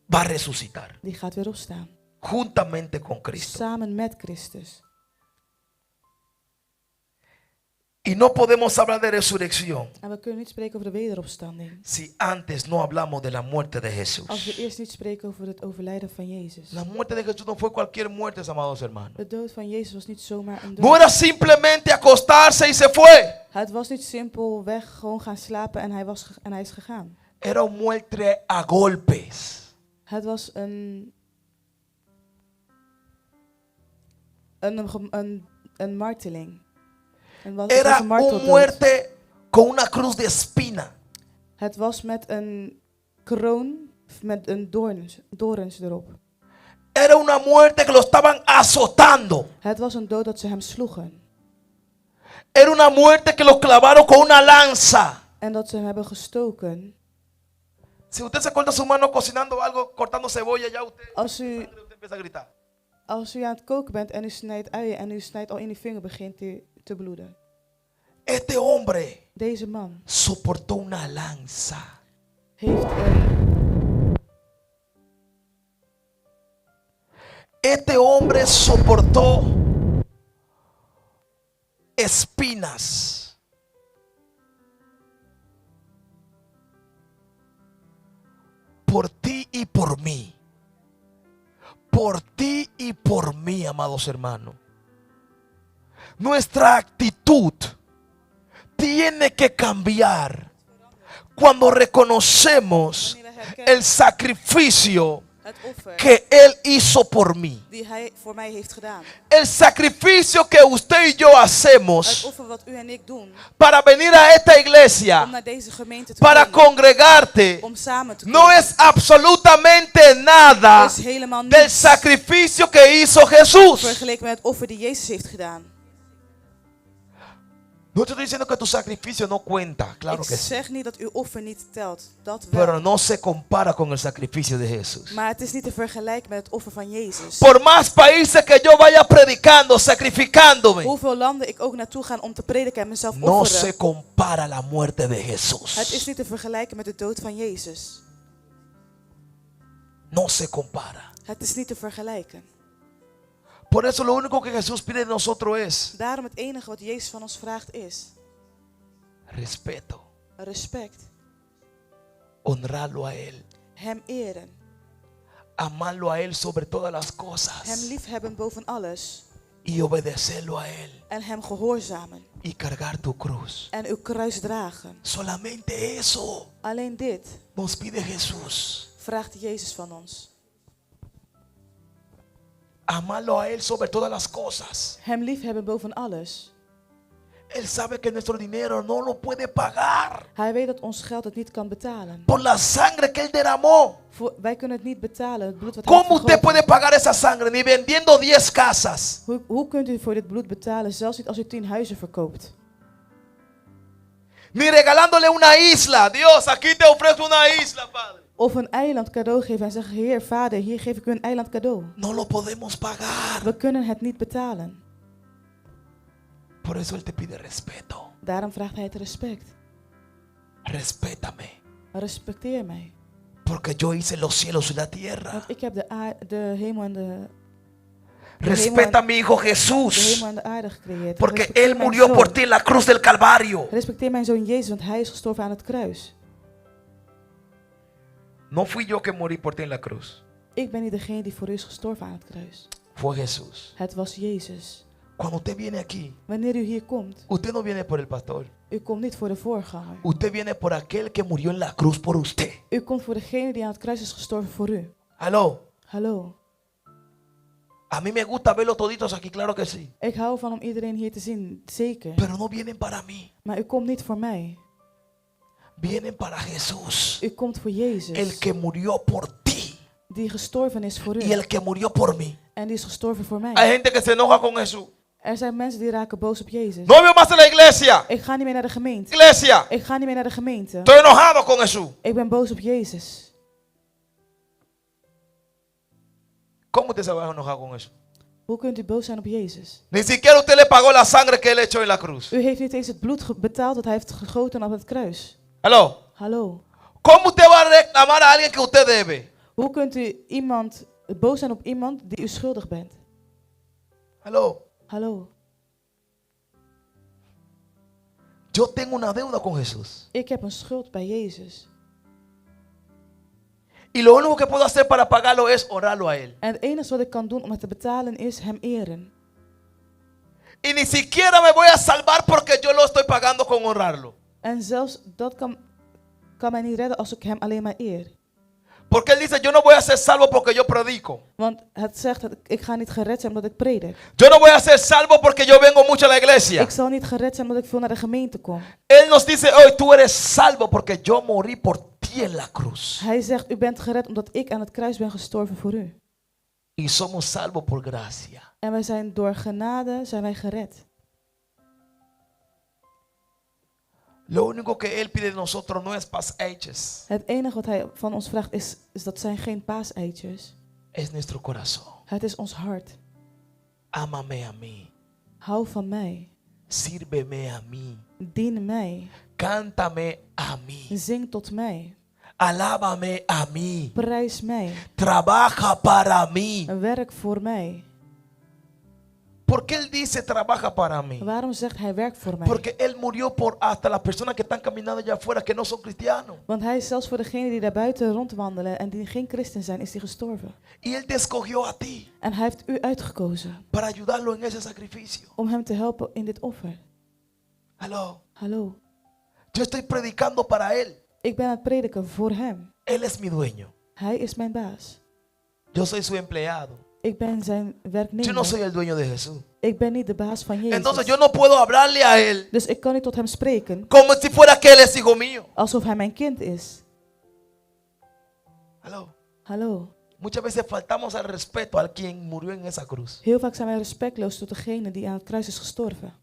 va a resucitar die gaat weer opstaan. juntamente con Cristo. Samen met Christus. Y no podemos hablar de resurrección En we kunnen niet spreken over de wederopstanding si antes no hablamos de la muerte de Jesús. als we eerst niet spreken over het overlijden van Jezus. La muerte de Jesús no fue cualquier muerte, amados hermanos. De dood van Jezus was niet zomaar een No dood. era simplemente acostarse y se fue. Het was niet simpelweg gewoon gaan slapen en hij is gegaan. Era una muerte a golpes. Het was een marteling. Era una muerte con una cruz de espina. Het was met een kroon met een dorens erop. Era una muerte que lo estaban azotando. Het was een dood dat ze hem sloegen. Era una muerte que lo clavaron con una lanza. En dat ze hem hebben gestoken. Si usted se corta su mano cocinando algo, cortando cebolla, ya usted empieza a gritar. Als u aan het koken bent en u snijdt uien en u snijdt al in uw vinger, begint u te bloeden. Este hombre Deze man soportó una lanza. heeft Este hombre soportó espinas. Por ti y por mí. Por ti y por mí, amados hermanos. Nuestra actitud tiene que cambiar cuando reconocemos el sacrificio het offer que Él hizo por mí. die hij voor mij heeft gedaan. El sacrificio que usted y yo Het hacemos offer wat u en ik doen para venir a esta om iglesia, naar deze gemeente te para komen, congregarte, om samen te no komen. es absolutamente nada Dat is helemaal del niets sacrificio que hizo Jesús. vergeleken met het offer die Jezus heeft gedaan. No te estoy diciendo que tu sacrificio no cuenta, claro Ik que sí, zeg niet dat uw offer niet telt, dat pero wel. no se compara con el sacrificio de Jesús. Maar het is niet te vergelijken met het offer van Jezus. Por más países que yo vaya predicando, sacrificándome, Hoeveel landen ik ook naartoe ga om te prediken en mezelf no offeren. se compara la muerte de Het is Jesús. niet te vergelijken met de dood van Jezus. No se compara. Het is niet te vergelijken. Por eso lo único que Jesús pide de nosotros es Daarom het enige wat Jezus van ons vraagt is respeto, respect, honrarlo a Él, hem eren, amarlo a Él sobre todas las hem cosas liefhebben boven alles y obedecerlo a Él en hem gehoorzamen y cargar tu cruz. en uw kruis dragen. Solamente eso Alleen dit nos pide Jesús. vraagt Jezus van ons. Amarlo a Él sobre todas las cosas. Hem liefhebben boven alles. Él sabe que nuestro dinero no lo puede pagar Hij weet dat ons geld het niet kan betalen. por la sangre que Él derramó. Wij kunnen het niet betalen, het bloed wat hij heeft ¿Cómo usted vergoten. puede pagar esa sangre? Ni vendiendo 10 casas. Hoe kunt u voor dit bloed betalen, zelfs niet als u 10 huizen verkoopt? Ni regalándole una isla. Dios, aquí te ofrezco una isla, Padre. Of een eiland cadeau geven en zeggen, Heer, Vader, hier geef ik u een eiland cadeau. No lo podemos pagar. We kunnen het niet betalen. Por eso Él te pide respeto. Daarom vraagt hij het respect. Respétame. Respecteer mij. Porque yo hice los cielos y la tierra. Want ik heb de hemel en de Respeta a mi Hijo de Jesús. hemel en de aarde gecreëerd. Porque Respecteer Él mijn murió zoon. por ti en la cruz del Calvario. Respecteer mijn zoon Jezus, want hij is gestorven aan het kruis. No fui yo que morí por ti en la cruz. Ik ben niet degene die voor u is gestorven aan het kruis. Fue Jesús. Het was Jezus. Cuando usted viene aquí, Wanneer u hier komt, usted no viene por el pastor. u komt niet voor de voorganger. Usted viene por aquel que murió en la cruz por usted. U komt voor degene die aan het kruis is gestorven voor u. Aló. Hallo. A mí me gusta verlos toditos aquí, claro que sí. Ik hou van om iedereen hier te zien, zeker. Pero no vienen para mí. Maar u komt niet voor mij. Vienen para Jesús. U komt voor Jezus. El que murió por ti. Die gestorven is voor Y u. el que murió por mí. En die is gestorven voor Hay mij. gente que se enoja con Jesús. Er zijn mensen die raken boos op Jezus. No veo más en la iglesia. Ik ga niet meer naar de gemeente. Iglesia. Ik ga niet meer naar de gemeente. Estoy enojado con Jesús. Ik ben boos op Jezus. ¿Cómo usted se va a enojar con eso? Hoe kunt u boos zijn op Jezus? Ni siquiera usted le pagó la sangre que él echó en la cruz. U heeft niet eens het bloed betaald dat hij heeft gegoten op het kruis. Aló. Hallo. ¿Cómo usted va a reclamar a alguien que usted debe? Hoe kunt u boos zijn op iemand die u schuldig bent? Aló. Hallo. Yo tengo una deuda con Jesús. Ik heb een schuld bij Jezus. Y lo único que puedo hacer para pagarlo es orarlo a él. En het enige wat ik kan doen om het te betalen is hem eren. Y ni siquiera me voy a salvar porque yo lo estoy pagando con honrarlo. En zelfs dat kan mij niet redden als ik hem alleen maar eer. Porque él dice, yo no voy a ser salvo porque yo predico. Want het zegt dat ik ga niet gered zijn omdat ik predik. Yo no voy a ser salvo porque yo vengo mucho a la iglesia. Ik zal niet gered zijn omdat ik veel naar de gemeente kom. Él nos dice hoy, tú eres salvo porque yo morí por ti en la cruz. Hij zegt, u bent gered omdat ik aan het kruis ben gestorven voor u. Y somos salvos por gracia. En wij zijn door genade zijn wij gered. Lo único que él pide de nosotros no es pasajes, Het enige wat hij van ons vraagt is dat zijn geen paaseitjes. es nuestro corazón. Het is ons hart. Ámame a mí, Hou van mij. sírveme a mí, Dien mij. cántame a mí, Zing tot mij. alábame a mí, Prijs mij. trabaja para mí. Werk voor mij. ¿Por qué él dice trabaja para mí? Waarom zegt hij werk voor mij? Porque él murió por hasta las personas que están caminando allá afuera que no son cristianos. Want hij is zelfs voor degenen die daar buiten rondwandelen en die geen christen zijn, is hij gestorven. Y él te escogió a ti En hij heeft u uitgekozen para ayudarlo en ese sacrificio. om hem te helpen in dit offer. Aló. Hallo. Yo estoy predicando para él. Ik ben aan het prediken voor hem. Él es mi dueño. Hij is mijn baas. Yo soy su empleado. Ik ben zijn Yo no werknemer. soy el dueño de Jesús. Ik ben niet de baas van Jezus. Entonces yo no puedo hablarle a él Dus ik kan niet tot hem spreken como si fuera que él es hijo mío. alsof hij mijn kind is. Aló. Hallo. Muchas veces faltamos al respeto a quien murió en esa cruz. Heel vaak zijn wij respectloos tot degene die aan het kruis is gestorven.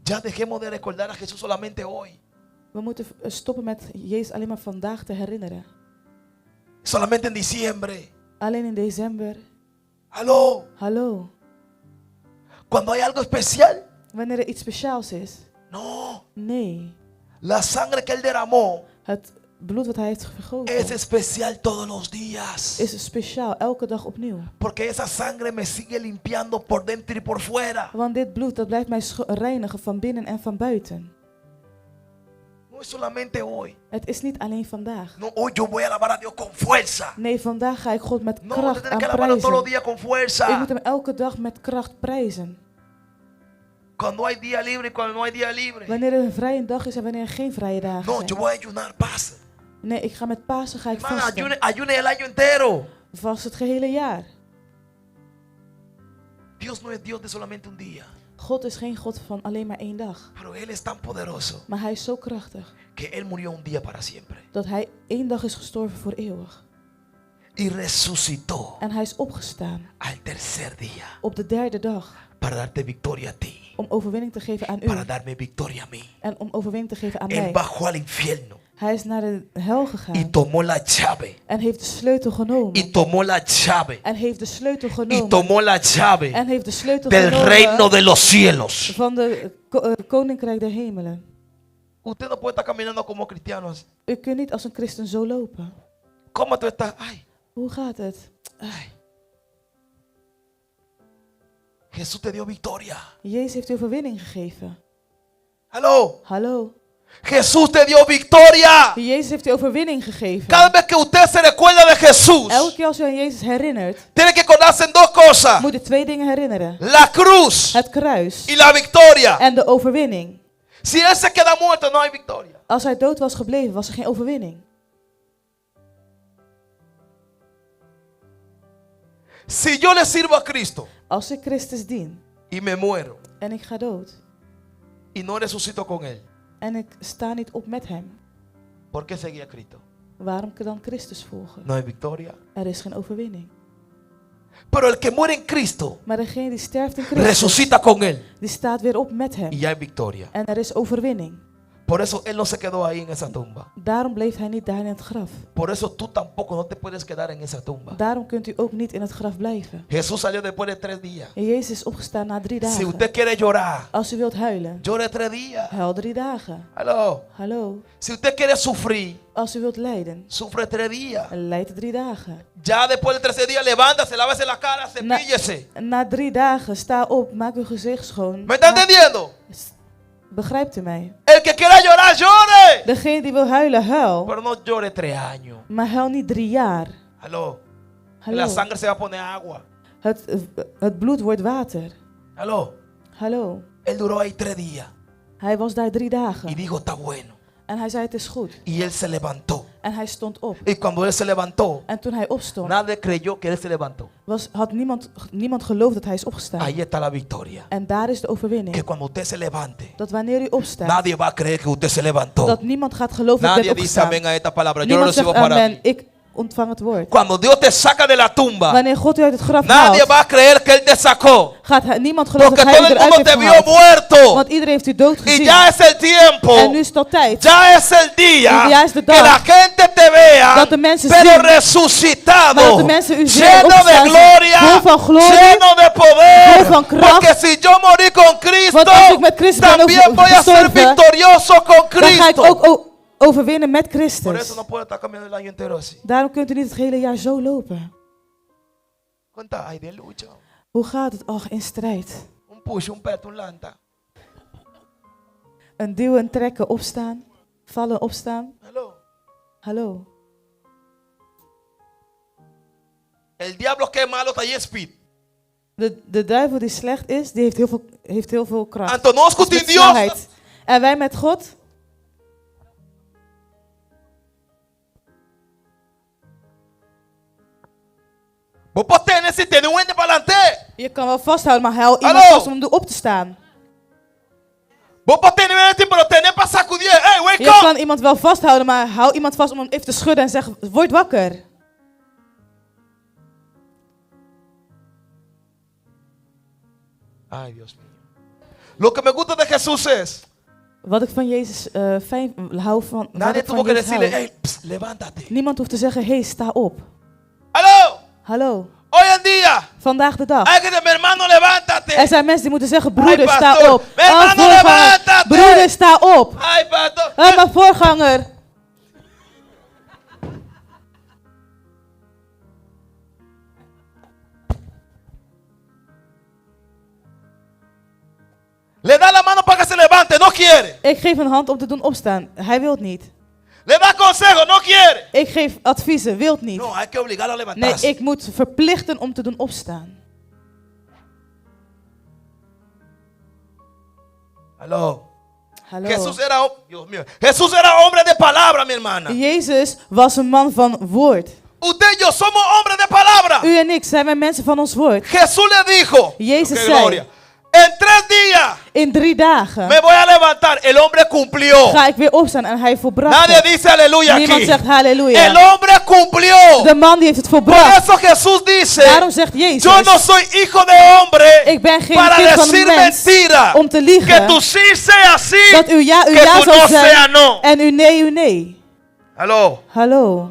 Ya dejemos de recordar a Jesús solamente hoy. We moeten stoppen met Jezus alleen maar vandaag te herinneren. Solamente en diciembre. Alleen in december. Aló. Hallo. Cuando hay algo especial. Wanneer er iets speciaals is. No. Nee. La sangre que él derramó Het bloed wat hij heeft es vergoten especial todos los días. is speciaal, elke dag opnieuw. Porque esa sangre me sigue limpiando por dentro y por fuera. Want dit bloed dat blijft mij reinigen van binnen en van buiten. No es solamente hoy. Het is niet alleen vandaag. No, hoy yo voy a alabar a Dios con fuerza. Nee, vandaag ga ik God met No, usted kracht tiene que alabarlo todos los aanprijzen. días con Ik fuerza. moet hem elke dag met kracht prijzen. Cuando hay día libre y cuando no hay día libre. Wanneer er een vrije dag is en wanneer er geen vrije dagen No, yo zijn. voy a ayunar Pasen. Nee, ik ga met Pasen ga ik Hermana, vasten. ayune el año entero. Vast het gehele jaar. Dios no es Dios de solamente un día. God is geen God van alleen maar één dag. Pero Él es tan poderoso Maar hij is zo krachtig que Él murió un día para siempre. dat hij één dag is gestorven voor eeuwig. Y resucitó En hij is opgestaan al tercer día op de derde dag para darte victoria a ti. om overwinning te geven aan Para u darme victoria a mí. en om overwinning te geven aan Él mij. bajó al infierno Hij is naar de hel y gegaan tomó la llave. en heeft de sleutel Y genomen. tomó la llave. En heeft de sleutel Y genomen. tomó la llave En heeft de sleutel del reino genomen de los cielos. van de koninkrijk der hemelen. Usted no puede estar caminando como cristiano así. U kunt niet als een christen zo lopen. ¿Cómo tú estás? Ay, Hoe gaat het? ay. Jesús te dio victoria. Jezus heeft u overwinning gegeven. Aló. Hallo. Jesús te dio victoria. Jezus heeft je overwinning gegeven. Cada vez que usted se recuerda de Jesús, Elke keer als u aan Jezus herinnert, tiene que acordarse en dos cosas: moet je 2 dingen herinneren. la cruz Het kruis y la victoria. en de overwinning. Si él se queda muerto, no hay victoria. Als hij dood was gebleven, was er geen overwinning. Si yo le sirvo a Cristo Als ik Christus dien y me muero en ik ga dood y no resucito con él, en ik sta niet op met hem, ¿por qué seguía a Cristo? waarom kan dan Christus volgen? No hay victoria. Er is geen overwinning. Pero el que muere en Cristo Maar degene die sterft in Christus, resucita con él die staat weer op met y hem. ya hay victoria. En er is overwinning. Por eso él no se quedó ahí en esa tumba. Daarom bleef hij niet daar in het graf. Por eso tú tampoco no te puedes quedar en esa tumba. Daarom kunt u ook niet in het graf blijven. Jesús salió después de 3 días. En Jezus is opgestaan na 3 Si dagen. usted quiere llorar, Als u wilt huilen, llore 3 días. huil 3 dagen. Aló. Hallo. Si usted quiere sufrir, Als u wilt lijden, sufre 3 días. lijd 3 dagen. Ya después de 13 días, levántase, lávese la cara, cepíllese. Na 3 dagen, sta op, maak uw gezicht schoon. ¿Me está entendiendo? Begrijpt u mij? El que quiera llorar, llore. Degene die wil huilen, huil. Pero no llore 3 años. Maar huil niet 3 jaar. Aló. Hallo. La sangre se va a poner agua. Het bloed wordt water. Aló. Hallo. Él duró ahí 3 días. Hij was daar 3 Y dagen. dijo, está bueno. En hij zei, het is goed. Y él se levantó. En hij stond op. Y cuando él se levantó, En toen hij opstond, nadie creyó que él se levantó. had niemand geloofd dat hij is opgestaan. Ahí está la victoria. En daar is de Que overwinning. cuando usted se levante, Dat wanneer u opstaat, nadie va a creer que usted se levantó. dat niemand gaat geloven dat u Nadie bent dice opgestaan. amén a esta palabra. Yo lo Niemand recibo zegt para amen. ti. Ik ontvang het woord. Cuando Dios te saca de la tumba, Wanneer God u uit het graf nadie haalt, va a creer que Él te sacó. gaat niemand geloven Porque dat hij todo u el eruit mundo heeft te vio gehaald. muerto. Want iedereen heeft u dood Y gezien. ya es el tiempo. En nu is het al tijd Ya es el día Ya es de que dag. la gente te vea, Dat de mensen pero zien. resucitado, Maar dat de mensen u zien lleno de opstaan, gloria, vol van glorie, lleno de poder. vol van kracht. Porque si yo morí con Cristo, Want als ik met Christus ben también voy a ser gestorven, victorioso con dan ga ik Cristo. ook overwinnen met Por eso Christus. no puede estar cambiando el año entero así. Daarom kunt u niet het hele jaar zo lopen. Cuenta, ay, de lucha. Hoe gaat het? Och, in strijd. Un push, un peto, un lanta. Een duwen, trekken, opstaan. Vallen, opstaan. Hello. Hallo. El diablo que es malo está ahí speed. De duivel die slecht is, die heeft heel veel kracht. Antonosco Met sin Dios. snelheid. En wij met God? Vos podés tener si tenés un ente para adelante. Je kan wel vasthouden, maar hou iemand Hallo. vast om op te staan. Vos podés tener un ente, pero tenés para sacudir. Hey, wake Je up. kan iemand wel vasthouden, maar hou iemand vast om hem even te schudden en zeggen, word wakker. Ay, Dios mío. Lo que me gusta de Jesús es, Wat ik van Jezus fijn hou van, wat nadie ik tuvo van que Jezus decirle, hou. hey, pst, levántate. Niemand hoeft te zeggen, hey, sta op. Hallo. Hallo, Hoy en día, vandaag de dag. hay que decir, mi hermano, levántate. Er zijn mensen die moeten zeggen, broeder, Ay, sta pastor. op. Mijn man, voorganger, levántate. broeder, sta op. Ay, pastor. Maar voorganger. Le da la mano para que se levante, no quiere. Ik geef een hand om te doen opstaan. Hij wil het niet. Le da consejo, no quiere. Ik geef adviezen, wil het niet. No, hay que obligarlo a Nee, levantarse. ik moet verplichten om te doen opstaan. Aló. Hallo. Jesús era, Dios mío, Jesús era hombre de palabra, mi hermana. Jezus was een man van woord. Usted y yo somos hombres de palabra. U en ik zijn wij mensen van ons woord. Jesús le dijo, Jezus qué zei, gloria, en 3 días in 3 dagen me voy a levantar. El hombre cumplió. ga ik weer opstaan en hij volbracht Nadie het. dice aleluya Niemand aquí. zegt El halleluja. hombre cumplió. De man die heeft het Por volbracht. eso Jesús dice, Daarom zegt Jezus, yo no soy hijo de hombre ik ben geen para kind van een decir mens mentira. om te Que liegen. tú sí sea sí, Dat uw ja que tú zal no zijn sea no. en uw nee. Aló. Hallo.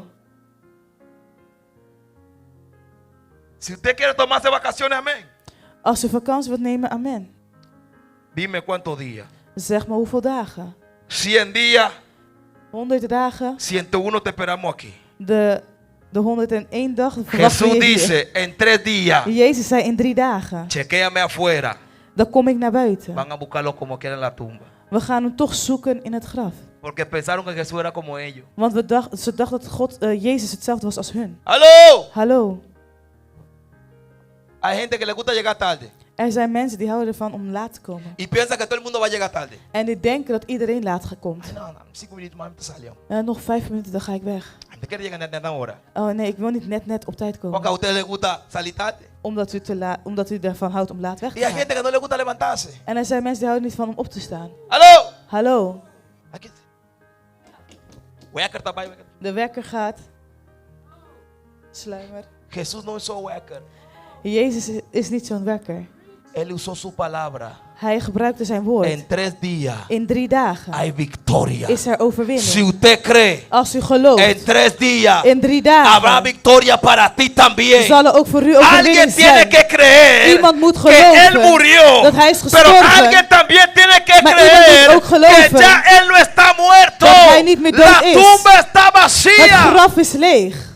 Si usted quiere tomarse vacaciones, amén. Als u vakantie wilt nemen, amen. Dime cuántos días. Zeg maar hoeveel dagen. 100 días, 100 dagen. 101 te esperamos aquí. De 101 dag verwachten Jesús we hier. dice, en 3 días, Jezus zei in 3 dagen. chequéame afuera. Dan kom ik naar buiten. Van a buscarlo como quieran en la tumba. We gaan hem toch zoeken in het graf. Porque pensaron que Jesús era como ellos. Want ze dachten dat Jezus hetzelfde was als hun. ¡Aló! Hallo. Hay gente que le gusta llegar tarde. Er zijn mensen die houden ervan om laat te komen. Y piensa que todo el mundo va a llegar tarde. En die denken dat iedereen laat komt. No, 5 minutos más te salió. Nog 5 minuten, dan ga ik weg. Te quiere llegar en una hora. Oh nee, ik wil niet net op tijd Porque a komen. usted le gusta salir tarde. Omdat u ervan houdt om laat weg te Y hay gaan. gente que no le gusta levantarse. En er zijn mensen die houden niet van om op te staan. ¡Aló! Hallo. Aquí. Voy a cortar para De wekker gaat. Sluimer. Jesús no usó wecker. Jezus is niet zo'n wekker. Él usó su palabra. Hij gebruikte zijn woord. En 3 días In 3 dagen hay victoria. is er overwinning. Si usted cree, Als u gelooft, en 3 días in 3 habrá dagen victoria para ti también. zal er ook voor u overwinning Alguien tiene zijn. que creer Iemand moet que Él geloven murió. dat hij is Pero gestorven. alguien también tiene que Maar iemand creer moet ook geloven que ya Él no está muerto. dat hij niet meer dood La is. tumba está Het vacía. graf is leeg.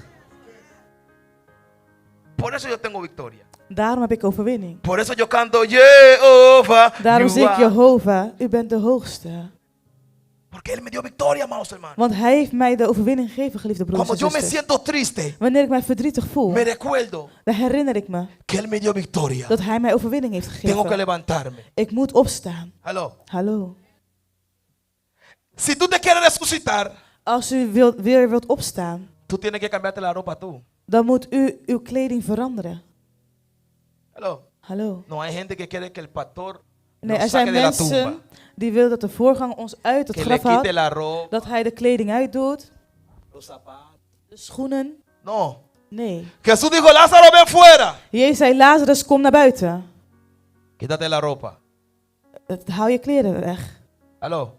Por eso yo tengo victoria. Daarom heb ik overwinning. Por eso yo canto Jehová. Daarom you zie ik are. Jehovah, u bent de hoogste. Porque Él me dio victoria, amados hermanos. Want hij heeft mij de overwinning gegeven, geliefde broers Cuando en yo me zusters. siento triste, Wanneer ik mij verdrietig voel, me recuerdo dan herinner ik me que Él me dio victoria. dat hij mij overwinning heeft Tengo que gegeven. levantarme. Ik moet opstaan. Hallo. Hallo. Si tú te quieres resucitar, Als u weer wilt opstaan, tú tienes que cambiarte la ropa tú. dan moet u uw kleding veranderen. Hallo. Hallo. No hay gente que quiere que el pastor Nee, nos er zijn saque de la tumba. mensen die willen dat de voorganger ons uit het Que le graf quite haalt. la ropa, Dat hij de kleding uitdoet. los zapatos. De schoenen. No. Nee. Jesús dijo, Lázaro, ven fuera. Jezus zei, Lazarus, kom naar buiten. Quítate la ropa. Hou je kleren weg. Hallo.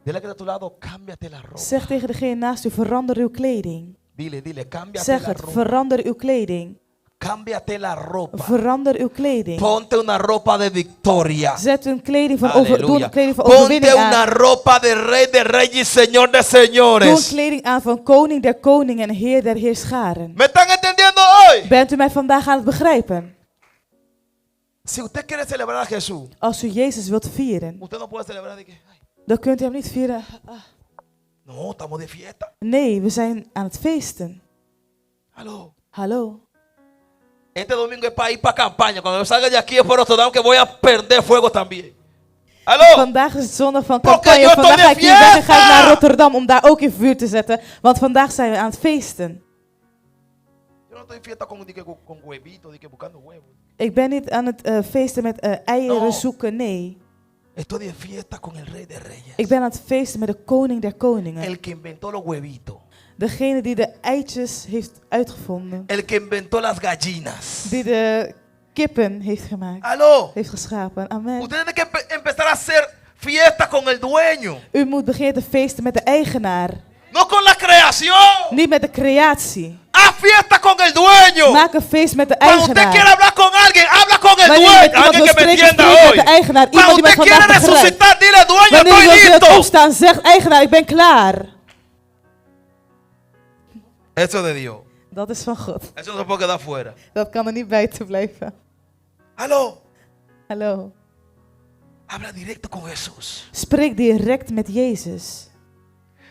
Dile que de tu lado, cámbiate la ropa. Zeg tegen degene naast u, verander uw kleding. Dile, cámbiate Zeg la het, ropa. verander uw kleding. Cámbiate la ropa. Verander uw kleding. Ponte una ropa de victoria. Zet een kleding van, Aleluya. doe een kleding van Ponte overwinning una aan. ropa de rey y señor de Doe een señores. kleding aan van koning der koningen en heer der heerscharen. ¿Me están entendiendo hoy? Bent u mij vandaag aan het begrijpen? Si usted quiere celebrar a Jesús, Als u Jezus wilt vieren, usted no puede celebrar de que, ay, dan kunt u hem niet vieren. no, estamos de fiesta. Nee, we zijn aan het feesten. Hallo. Hallo. Este domingo es para ir para campaña. Cuando yo salga de aquí es por Rotterdam que voy a prender fuego también. Hallo. Vandaag is het zondag van Porque campagne. yo Vandaag estoy ga de ik hier weg en ga ik fiesta. naar Rotterdam om daar ook in vuur te zetten. Want vandaag zijn we aan het feesten. Yo no estoy de fiesta con huevitos, buscando huevos. Ik ben niet aan het feesten met eieren No. zoeken, nee. Estoy de fiesta con el rey de reyes. Ik ben aan het feesten met de koning der koningen. El que inventó los huevitos. Degene die de eitjes heeft uitgevonden. El que inventó las gallinas. Die de kippen heeft gemaakt. Hallo. Heeft geschapen. Amen. Usted tiene que empezar a hacer fiesta con el dueño. U moet beginnen te feesten met de eigenaar. No con la creación. Niet met de creatie. Haz fiesta con el dueño. Maak een feest met de Cuando usted quiere eigenaar. hablar con alguien, habla con el Wanneer je met dueño. iemand wil Alguien que me spreken, entienda spreek met hoy. de eigenaar. Iemand Cuando die mij usted quiere vandaag begrijpt. resucitar, dile dueño, Wanneer estoy je wilt listo. opstaan, zeg eigenaar, ik ben klaar. Eso es de Dios. Dat is van God. Eso no se puede quedar fuera. Dat kan er niet buiten blijven. Hallo. Hallo. Habla directo con Jesús. Spreek direct met Jezus.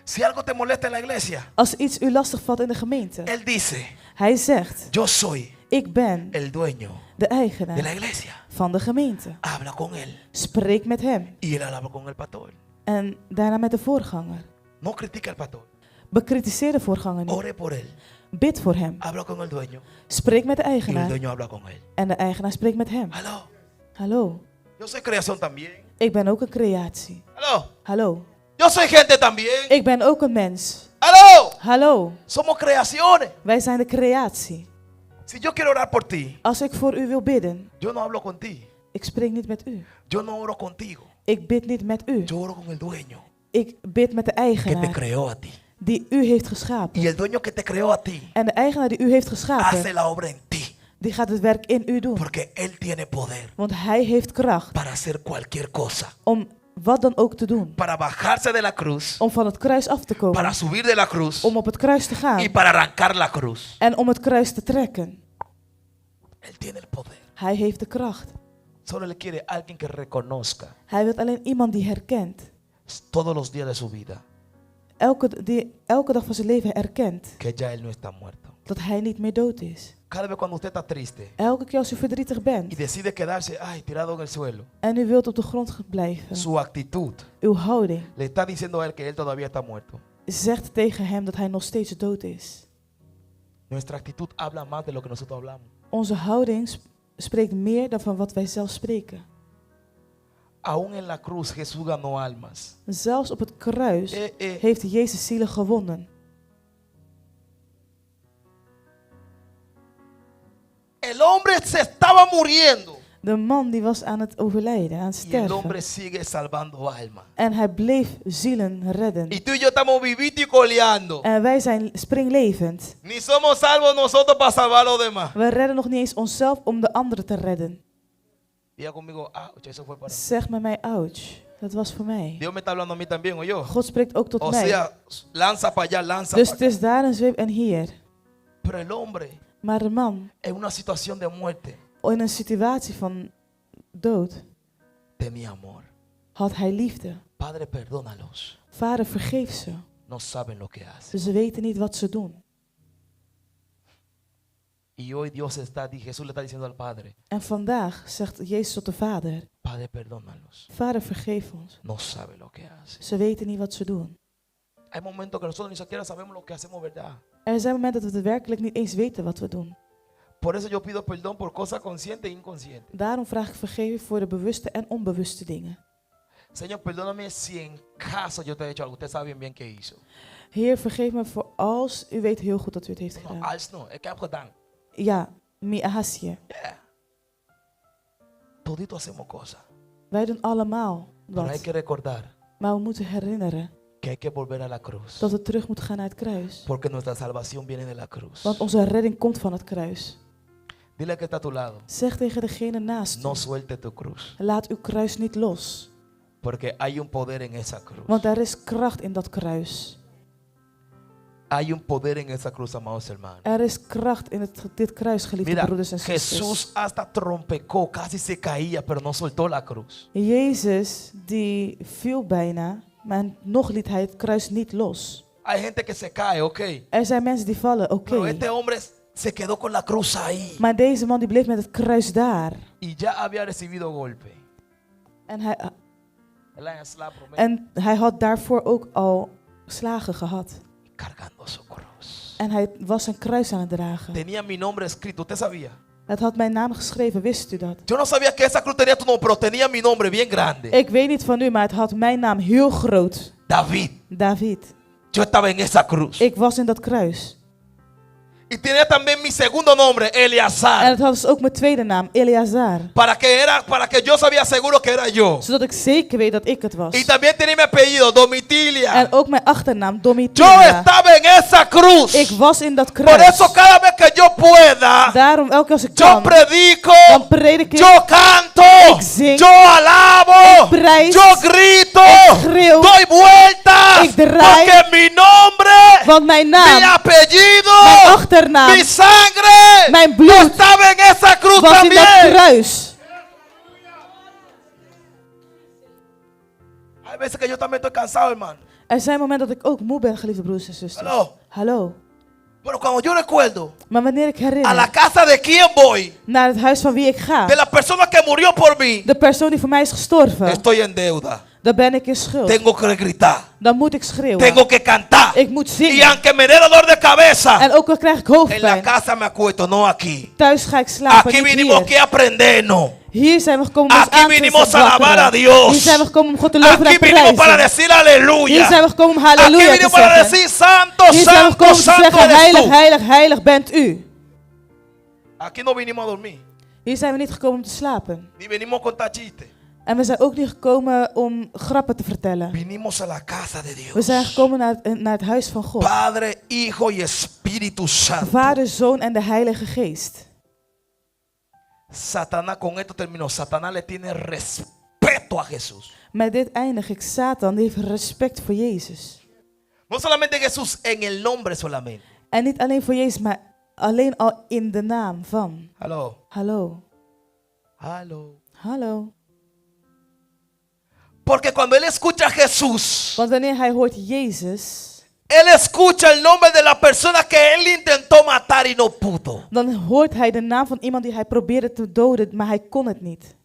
Si algo te molesta en la iglesia, Als iets u lastig valt in de gemeente. Él dice, Hij zegt, yo soy ik ben el dueño de de la eigenaar iglesia. van de gemeente. Habla con Él. Spreek met hem. Y Él habla con el pastor. En daarna met de voorganger. No critica al pastor. Bekritiseer de voorganger niet. Ore por Él. Bid voor hem. Habla con el dueño. Spreek met de Y el eigenaar. dueño habla con Él. En de eigenaar spreekt met hem. Hallo. Hallo. Yo soy creación también. Ik ben ook een creatie. Hallo. Hallo. Yo soy gente también. Ik ben ook een mens. Hallo. Hallo. Somos creaciones. Wij zijn de creatie. Si yo quiero orar por ti, Als ik voor u wil bidden, yo no hablo con ti. ik spreek niet met u. Yo no oro contigo. Ik bid niet met u. Yo oro con el dueño Ik bid met de que te eigenaar creó a ti. die u heeft geschapen. Y el dueño que te creó a ti En de eigenaar die u heeft hace geschapen, la obra en ti. die gaat het werk in u doen. Porque Él tiene poder Want hij heeft kracht para hacer cualquier cosa. om wat dan ook te doen. Para bajarse de la cruz. Om van het kruis af te Para komen. subir de la cruz. Om op het kruis te Y gaan. para arrancar la cruz. En om het kruis te trekken. Él tiene el poder. Hij heeft de kracht. Solo Él quiere alguien que reconozca Hij wil alleen iemand die herkent. todos los días de su vida Die elke dag van zijn leven erkent que ya Él no está muerto. dat hij niet meer dood is. Cada vez cuando usted está triste Elke keer als u verdrietig y bent decide quedarse tirado en el suelo, en u wilt op de grond blijven, su actitud uw houding le está diciendo a Él que Él todavía está muerto. zegt tegen hem dat hij nog steeds dood is. Nuestra actitud habla más de lo que nosotros hablamos. Onze houding spreekt meer dan van wat wij zelf spreken. Aún en la cruz Jesús ganó almas. Zelfs op het kruis heeft Jezus zielen gewonnen. El hombre se estaba muriendo De man die was aan het overlijden, aan het y el hombre sterven. sigue salvando almas. En hij bleef zielen redden. Y tú y yo estamos vivito y coleando. En wij zijn springlevend. Ni somos salvos nosotros para salvar a los demás. We redden nog niet eens onszelf om de anderen te redden. Diga conmigo, eso fue para mí. Zeg met mij, ouch. Dat was voor mij. Dios me está hablando a mí también, o yo. God spreekt ook tot O mij. sea, lanza para allá, lanza Dus para het acá. is daar een zweep en hier. Pero el hombre, Maar de man, en una situación de muerte, in een situatie van dood, tenía amor. had hij liefde. Padre, perdónalos. Vader, vergeef ze. No saben lo que hacen. Ze weten niet wat ze doen. Y hoy Jesús le está diciendo al Padre, En vandaag zegt Jezus tot de Vader, Padre, perdónalos. Vader, vergeef ons. No saben lo que hacen. Ze weten niet wat ze doen. Hay momentos que nosotros ni siquiera sabemos lo que hacemos, ¿verdad? Er zijn momenten dat we werkelijk niet eens weten wat we doen. Por eso yo pido perdón por cosas conscientes e inconscientes. Daarom vraag ik vergeving voor de bewuste en onbewuste dingen. Señor, perdóname si en caso yo te he hecho algo. Usted sabe bien qué hizo. Heer, vergeef me voor als u weet heel goed dat u het heeft No, gedaan. als no, es que heb gedaan. Ja, mi ahasje. Yeah. Todito hacemos cosas. Wij doen allemaal Pero hay wat. que recordar Maar we moeten herinneren que hay que volver a la cruz. dat we terug moeten gaan naar het kruis. Porque nuestra salvación viene de la cruz. Want onze redding komt van het kruis. Dile que está a tu lado. Zeg tegen degene naast No u, suelte tu cruz. laat uw kruis niet los. Porque hay un poder en esa cruz. Want er is kracht in dat kruis. Hay un poder en esa cruz, amados hermanos. Er is kracht in dit kruis, geliefde Mira, broeders en zusters. Jesús hasta trompecó, casi se caía, pero no soltó la cruz. Jezus die viel bijna, maar nog liet hij het kruis niet los. Hay gente que se cae, ok. Er zijn mensen die vallen, oké. Pero este hombre se quedó con la cruz ahí. Maar deze man die bleef met het kruis daar. Y ya había recibido golpe. En hij had daarvoor ook al slagen gehad. Cargando su cruz. En hij was zijn kruis aan het dragen. Tenía mi nombre escrito, ¿usted sabía? Het had mijn naam geschreven, wist u dat? Yo no sabía que esa cruz tenía tu nombre, pero tenía mi nombre bien grande. Ik weet niet van u, maar het had mijn naam heel groot. David. David. Yo estaba en esa cruz. Ik was in dat kruis. Y tenía también mi segundo nombre, En Eleazar. het had dus ook mijn tweede naam, Eleazar. Para que yo sabía seguro que era yo. Zodat ik zeker weet dat ik het was. Y también tenía mi apellido, Domitilia. En ook mijn achternaam, Yo Domitilla. estaba en esa cruz. Ik was in dat Por kruis. eso cada vez que yo pueda, Daarom elke keer als ik yo kan, predico, dan predik ik. yo canto, Ik zing. yo alabo, Ik prijs. yo grito, Ik schreeuw. doy vueltas, Ik draai. porque mi nombre, Want mijn mi naam, apellido, mijn achternaam, mi sangre, mijn bloed estaba en esa cruz was in dat también. kruis. Hay veces que yo también estoy cansado, hermano. Er zijn momenten dat ik ook moe ben, geliefde broers en zusters. Hallo. Hallo. Pero cuando yo recuerdo Maar wanneer ik a la herinner casa de quién voy, naar het huis van wie ik ga, de la persona que murió por mí, de persoon die voor mij is gestorven, estoy en deuda. dan ben ik in schuld. Tengo que gritar, Dan moet ik schreeuwen. tengo que cantar. Ik moet Y zingen. aunque me dé dolor de cabeza, En ook al krijg ik en la hoofdpijn, casa me acuesto, no aquí. thuis ga ik slapen, Aquí niet vinimos hier. aquí a aprendernos. Hier zijn we gekomen om ons Aquí aan te vinimos a alabar a wakkeren. Dios. Hier zijn we gekomen om God te loven Aquí en vinimos para prijzen. decir aleluya. Hier zijn we gekomen om Aquí halleluja te vinimos para zeggen. decir santo, Hier zijn we santo, gekomen om te santo zeggen, eres heilig, tú. heilig, heilig bent u. Aquí no vinimos a dormir, Hier zijn we niet gekomen om te slapen. ni venimos a contar chistes. En we zijn ook niet gekomen om grappen te vertellen. Vinimos a la casa de We zijn Dios. gekomen naar het huis van God. Padre, Hijo y Espíritu Santo. Vader, Zoon en de Heilige Geest. Satanás, con esto terminó. Satanás le tiene respeto a Jesús. Met dit eindig ik. Satan die heeft respect voor Jezus. No solamente Jesús, en el nombre solamente. En niet alleen voor Jezus, maar alleen al in de naam van. Hallo. Hallo. Hallo. Hallo. Porque cuando él escucha a Jesús, Want wanneer hij hoort Jezus, él escucha el nombre de la persona que él intentó matar y no pudo. dan hoort hij de naam van iemand die hij probeerde te doden, maar hij kon het niet.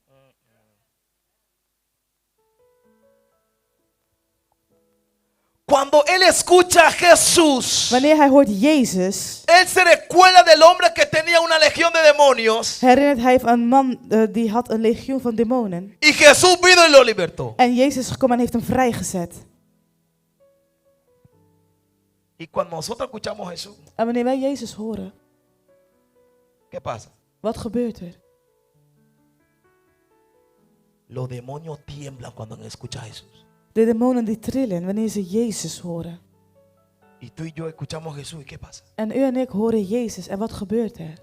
Cuando él escucha a Jesús, Wanneer hij hoort Jezus, él se recuerda del hombre que tenía una legión de demonios herinnert hij van een man die had een legioen van demonen. y Jesús vino y lo libertó. En Jezus is gekomen en heeft hem vrijgezet. Y cuando nosotros escuchamos a Jesús, En wanneer wij Jezus horen, ¿qué pasa? wat gebeurt er? Los demonios tiemblan cuando escuchan a Jesús. De demonen die trillen wanneer ze Jezus horen. Y tú y yo escuchamos a Jesús y ¿qué pasa? En u en ik horen Jezus. En wat gebeurt er?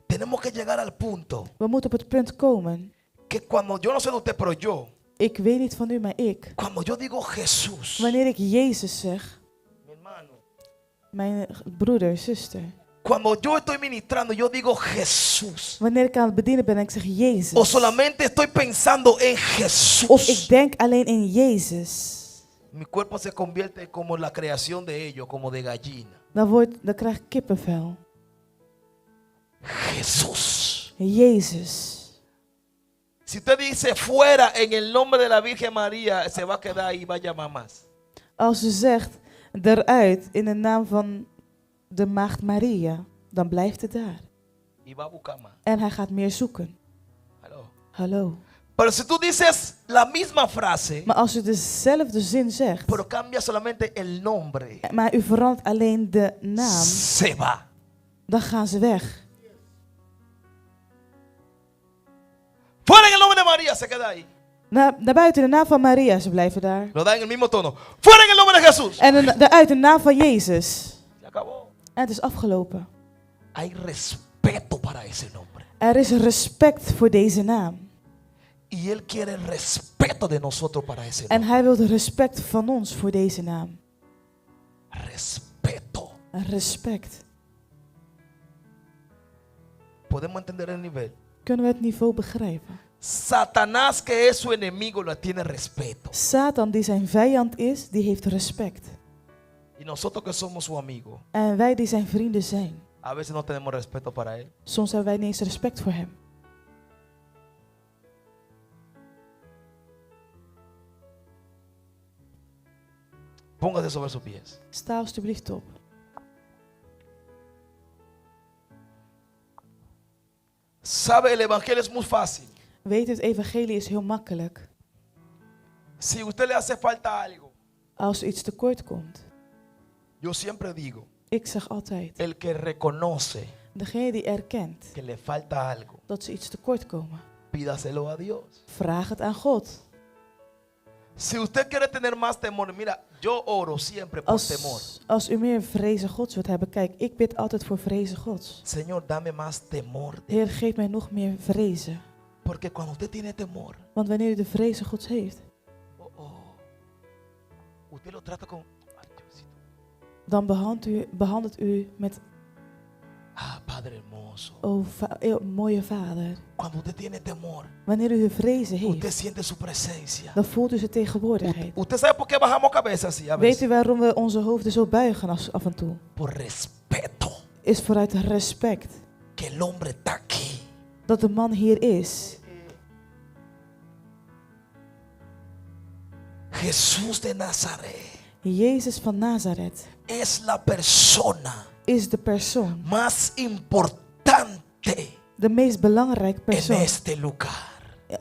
Tenemos que llegar al punto We moeten op het punt komen. que cuando yo no sé de usted, pero yo, Ik weet niet van u, maar ik. cuando yo digo Jesús, Wanneer ik Jezus zeg, mi hermano, mijn broeder, zuster. cuando yo estoy ministrando, yo digo Jesús. Wanneer ik aan het bedienen ben en ik zeg O Jezus. solamente estoy pensando en Of Jesús. ik denk alleen in Jezus. Mi cuerpo se convierte como la creación de ellos, como de gallina. Dan krijg ik kippenvel. Jesús. Jezus. Si usted dice fuera en el nombre de la Virgen María, se va a quedar ahí y va a llamar más. Als u zegt eruit in de naam van de maagd Maria, dan blijft het daar. Y va a buscar más. En hij gaat meer zoeken. Aló. Hallo. Pero si tú dices la misma frase, Maar als u dezelfde zin zegt, pero cambia solamente el nombre, maar u verandert alleen de naam, se va. dan gaan ze weg. Fuera en el nombre de María, se queda ahí. Naar buiten de naam van Maria, ze blijven daar. Lo da en el mismo tono. Fuera en el nombre de Jesús. En daaruit de naam van Jezus. Se acabó. En het is afgelopen. Hay respeto para ese nombre. Er is respect voor deze naam. Y Él quiere el respeto de nosotros para ese En nombre. hij wil de respect van ons voor deze naam. Respeto. Respect. ¿Podemos entender el nivel? Kunnen we het niveau begrijpen? Satanás, que es su enemigo, lo tiene respeto. Satan, die zijn vijand is, die heeft respect. Y nosotros que somos su amigo, En wij die zijn vrienden zijn, a veces no tenemos respeto para Él. soms hebben wij niet eens respect voor hem. Póngase sobre sus pies. Sta alstublieft op. Sabe, el evangelio es muy fácil. Weet u, het evangelie is heel makkelijk. Si a usted le hace falta algo, Als er iets tekort komt. yo siempre digo, Ik zeg altijd, el que reconoce degene die erkent que le falta algo, dat ze iets tekort komen, pídaselo a Dios. vraag het aan God. Si usted quiere tener más temor, mira, yo oro siempre por temor. Als u meer vrezen Gods wilt hebben, kijk, ik bid altijd voor vrezen Gods. Señor, dame más temor. Heer, geef mij nog meer vrezen. Porque cuando usted tiene temor, Want wanneer u de vrezen Gods heeft, usted lo trata con... Ay, Diosito. dan behandelt u met, Padre hermoso. mooie Vader. Cuando usted tiene temor, Wanneer u de vrezen usted heeft, siente su presencia. dan voelt u zijn tegenwoordigheid. Usted sabe por qué bajamos cabeza así a Weet veces. u waarom we onze hoofden zo buigen af en toe? Por respeto. Is vooruit respect. Que el hombre está aquí. Dat de man hier is. Jesús de Nazaret Jezus van Nazareth es la persona is de persoon, más importante de meest belangrijke en persoon este lugar.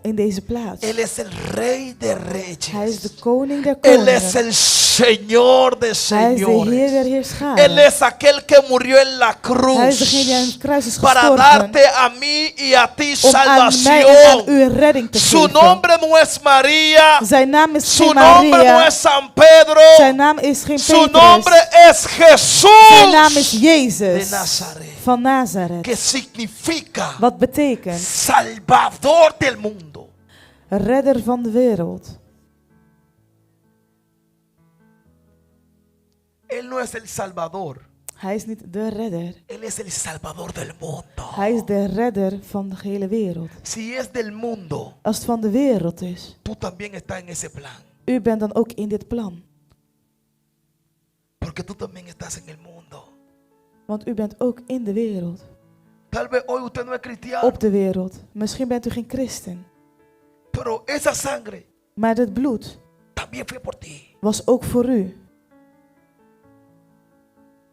in deze plaats. Él es el rey de reyes. Hij is de koning der Él es koningen. el Señor de Hij is de Heer der señores. Él heerscharen. es aquel que murió en la Hij is degene die aan cruz het kruis is para gestorven darte a mí y a ti om aan mij en aan salvación. u redding te Su geven. nombre no es María. Zijn naam is Su geen nombre no Maria. es San Pedro. Zijn naam is geen Su nombre Petrus. es Jesús Zijn naam is de Jezus Nazaret. van Nazareth. Que significa Wat betekent Salvador del mundo. redder van de wereld. Él no es el Salvador. Hij is niet de redder. Él es el Salvador del mundo. Hij is de redder van de hele wereld. Si es del mundo, Als het van de wereld is, tú también estás en ese plan. u bent dan ook in dit plan. Porque tú también estás en el mundo. Want u bent ook in de wereld. Tal vez hoy usted no es cristiano, Op de wereld. Misschien bent u geen christen. pero esa sangre Maar dit bloed también fue por ti. was ook voor u.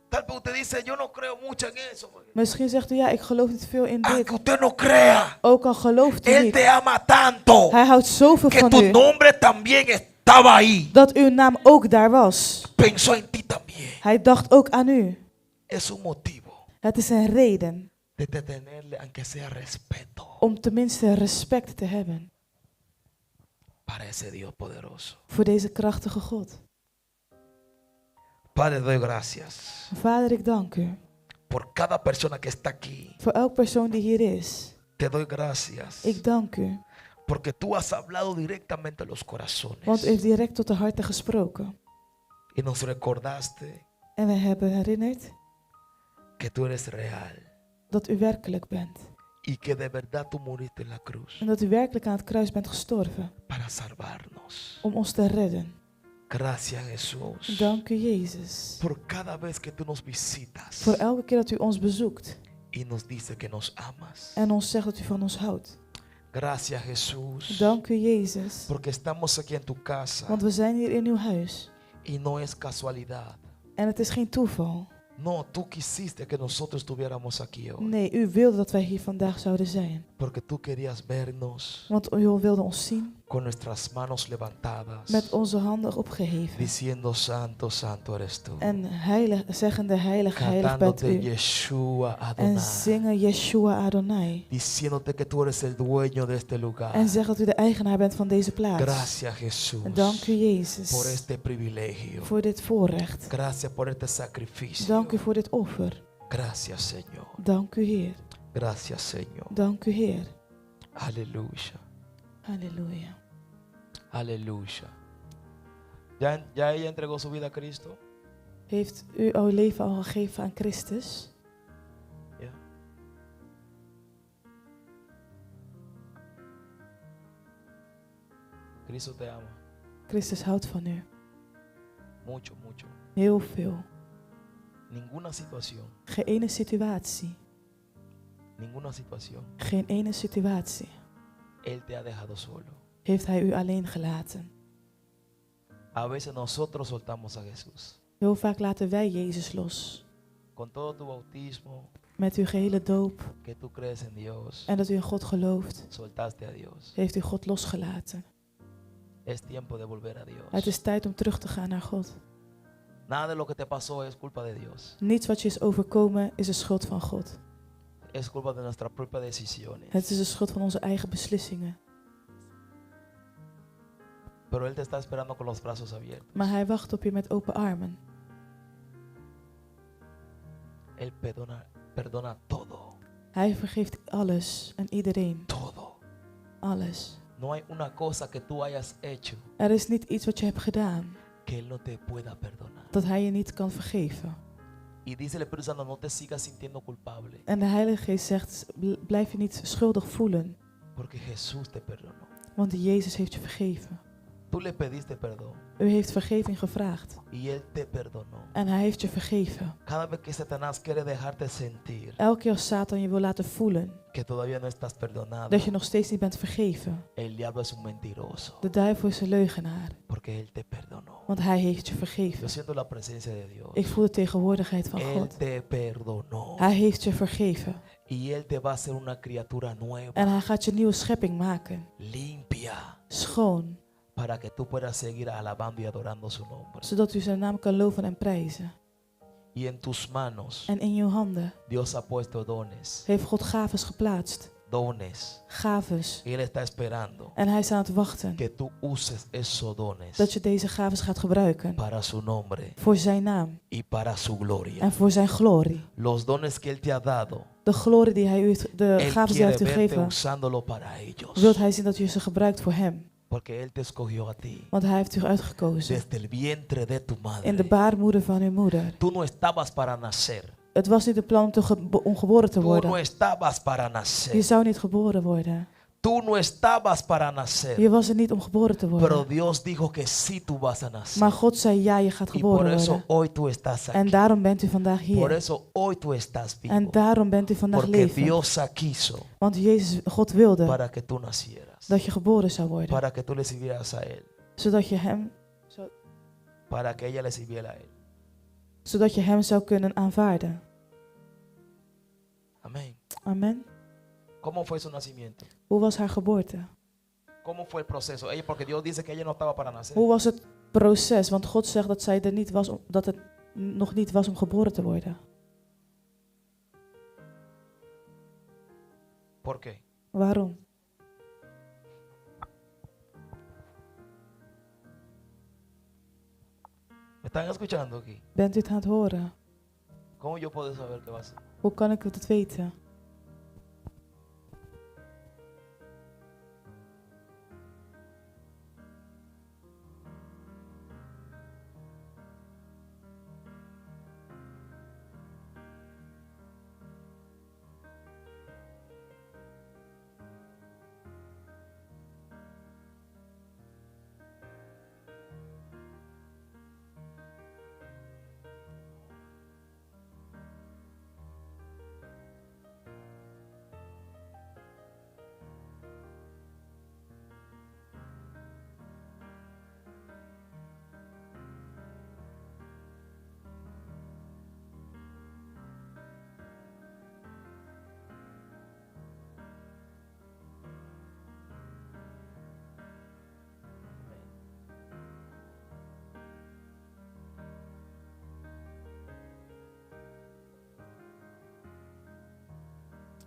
Tal vez usted dice, yo no creo mucho en eso. Misschien zegt u, ja, ik geloof niet veel in Aunque dit. usted no crea, Ook al gelooft u Él niet. te ama tanto Hij houdt zoveel que van tu u, nombre también estaba ahí. dat uw naam ook daar was. Pensó en ti también. Hij dacht ook aan u. Es un motivo Het is een reden de tenerle, aunque sea respeto, om tenminste respect te hebben para ese Dios poderoso. voor deze krachtige God. Padre, doy gracias Vader, ik dank u. por cada persona que está aquí. Voor elk persoon die hier is. Te doy gracias Ik dank u. porque tú has hablado directamente a los Want u corazones heeft direct tot de harten gesproken. y nos recordaste En we hebben herinnerd que tú eres real dat u werkelijk bent. y que de verdad tú moriste en la cruz En dat u werkelijk aan het kruis bent gestorven. para salvarnos. Om ons te redden. Gracias, Jesús, Dank u, Jezus. por cada vez que tú nos visitas Voor elke keer dat u ons bezoekt. y nos dice que nos amas. En ons zegt dat u van ons houdt. Gracias, Jesús, Dank u, Jezus. porque estamos aquí en tu casa Want we zijn hier in uw huis. y no es casualidad. En het is geen toeval. No, tú quisiste que nosotros estuviéramos aquí hoy. Nee, u wilde dat wij hier vandaag zouden zijn. Porque tú querías vernos Want u wilde ons zien con nuestras manos levantadas, met onze handen opgeheven. diciendo, Santo, Santo eres tú. En heilig, zeggende heilig, heilig bent Cantándote u. Yeshua En Adonai. zingen Yeshua Adonai. Diciéndote que tú eres el dueño de este lugar. En zeg dat u de eigenaar bent van deze plaats. Gracias, Jesús, Dank u, Jezus. por este privilegio. Voor dit voorrecht. Gracias por este sacrificio. Dank u voor dit offer. Gracias, Señor. Dank u, Heer. Gracias, Señor. Dank u, Heer. Aleluya. Halleluja. Aleluya. ¿Ya ella entregó su vida a Cristo? Heeft u uw leven al gegeven aan Christus? Ya. Cristo te ama. Christus houdt van u. Mucho, mucho. Heel veel. Ninguna situación. Geen ene situatie. Ninguna situación. Geen ene situatie. Él te ha dejado solo. Heeft hij u alleen gelaten. A veces nosotros soltamos a Jesús. Heel vaak laten wij Jezus los. Con todo tu bautismo, Met uw gehele doop que tú crees en Dios, en dat u in God gelooft, soltaste a Dios. heeft u God losgelaten. Es tiempo de volver a Dios. Het is tijd om terug te gaan naar God. Nada de lo que te pasó es culpa de Dios. Niets wat je is overkomen is de schuld van God. Es culpa de nuestras propias decisiones. Het is de schuld van onze eigen beslissingen. Pero Él te está esperando con los brazos abiertos. Maar hij wacht op je met open armen. Él perdona todo. Hij vergeeft alles en iedereen. Todo. Alles. No hay una cosa que tú hayas hecho Er is niet iets wat je hebt gedaan que Él no te pueda perdonar. dat hij je niet kan vergeven. Y dice el Espíritu Santo, no te sigas sintiendo culpable, En de Heilige Geest zegt, blijf je niet schuldig voelen. porque Jesús te perdonó. Want Jezus heeft je vergeven. Tú le pediste perdón U heeft vergeving gevraagd. y Él te perdonó. En hij heeft je vergeven. Cada vez que Satanás quiere dejarte sentir Elke keer als Satan je wil laten voelen que todavía no estás perdonado, dat je nog steeds niet bent vergeven. el diablo es un mentiroso, De duivel is een leugenaar. porque Él te perdonó. Want hij heeft je Yo vergeven. siento la presencia de Dios. Ik voel de tegenwoordigheid van Él God. te perdonó Hij heeft je vergeven. y Él te va a hacer una criatura nueva, En hij gaat je een nieuwe schepping maken. limpia, Schoon. para que tú puedas seguir alabando y adorando su nombre. Zodat u zijn naam kan loven en prijzen. Y en tus manos En in uw handen Dios ha puesto dones, heeft God gaves geplaatst. dones. Gaves. Y Él está esperando En hij is aan het wachten que tú uses esos dones dat je deze gaves gaat gebruiken. para su nombre Voor zijn naam. y para su gloria. En voor zijn glorie. Los dones que Él te ha dado, De glorie die hij u, de Él gaves die hij quiere heeft u verte gegeven, usándolo para ellos. wilt hij zien dat u ze gebruikt voor hem. Porque Él te escogió a ti Want hij heeft u uitgekozen. desde el vientre de tu In de madre. baarmoeder van uw moeder. Tú no estabas para nacer. Het was niet het plan om geboren te Tú no worden. estabas para Je nacer. zou niet geboren worden. Tú no estabas para nacer. Je was er niet om geboren te Pero worden. Dios dijo que sí tú vas a nacer. Maar God zei ja, je gaat Y por geboren eso worden. hoy tú estás En aquí. daarom bent u vandaag Por hier. eso hoy tú estás En vivo. daarom bent u vandaag Porque levend. Dios quiso Want Jezus, God wilde para que tú nacieras. dat je geboren zou worden. Para que tú le sirvieras a Él. Zodat je hem, Para que ella le sirviera a Él. zodat je hem zou kunnen aanvaarden. Amén. Amen. ¿Cómo fue su nacimiento? Hoe was haar geboorte? ¿Cómo fue el proceso? Ella, porque Dios dice que ella no estaba para nacer. Hoe was het proces? Want God zegt dat zij er niet was, dat het nog niet was om geboren te worden. ¿Por qué? Waarom? ¿Me están escuchando aquí? Bent u het aan het horen? ¿Cómo yo puedo saber qué va a ser? Hoe kan ik het weten?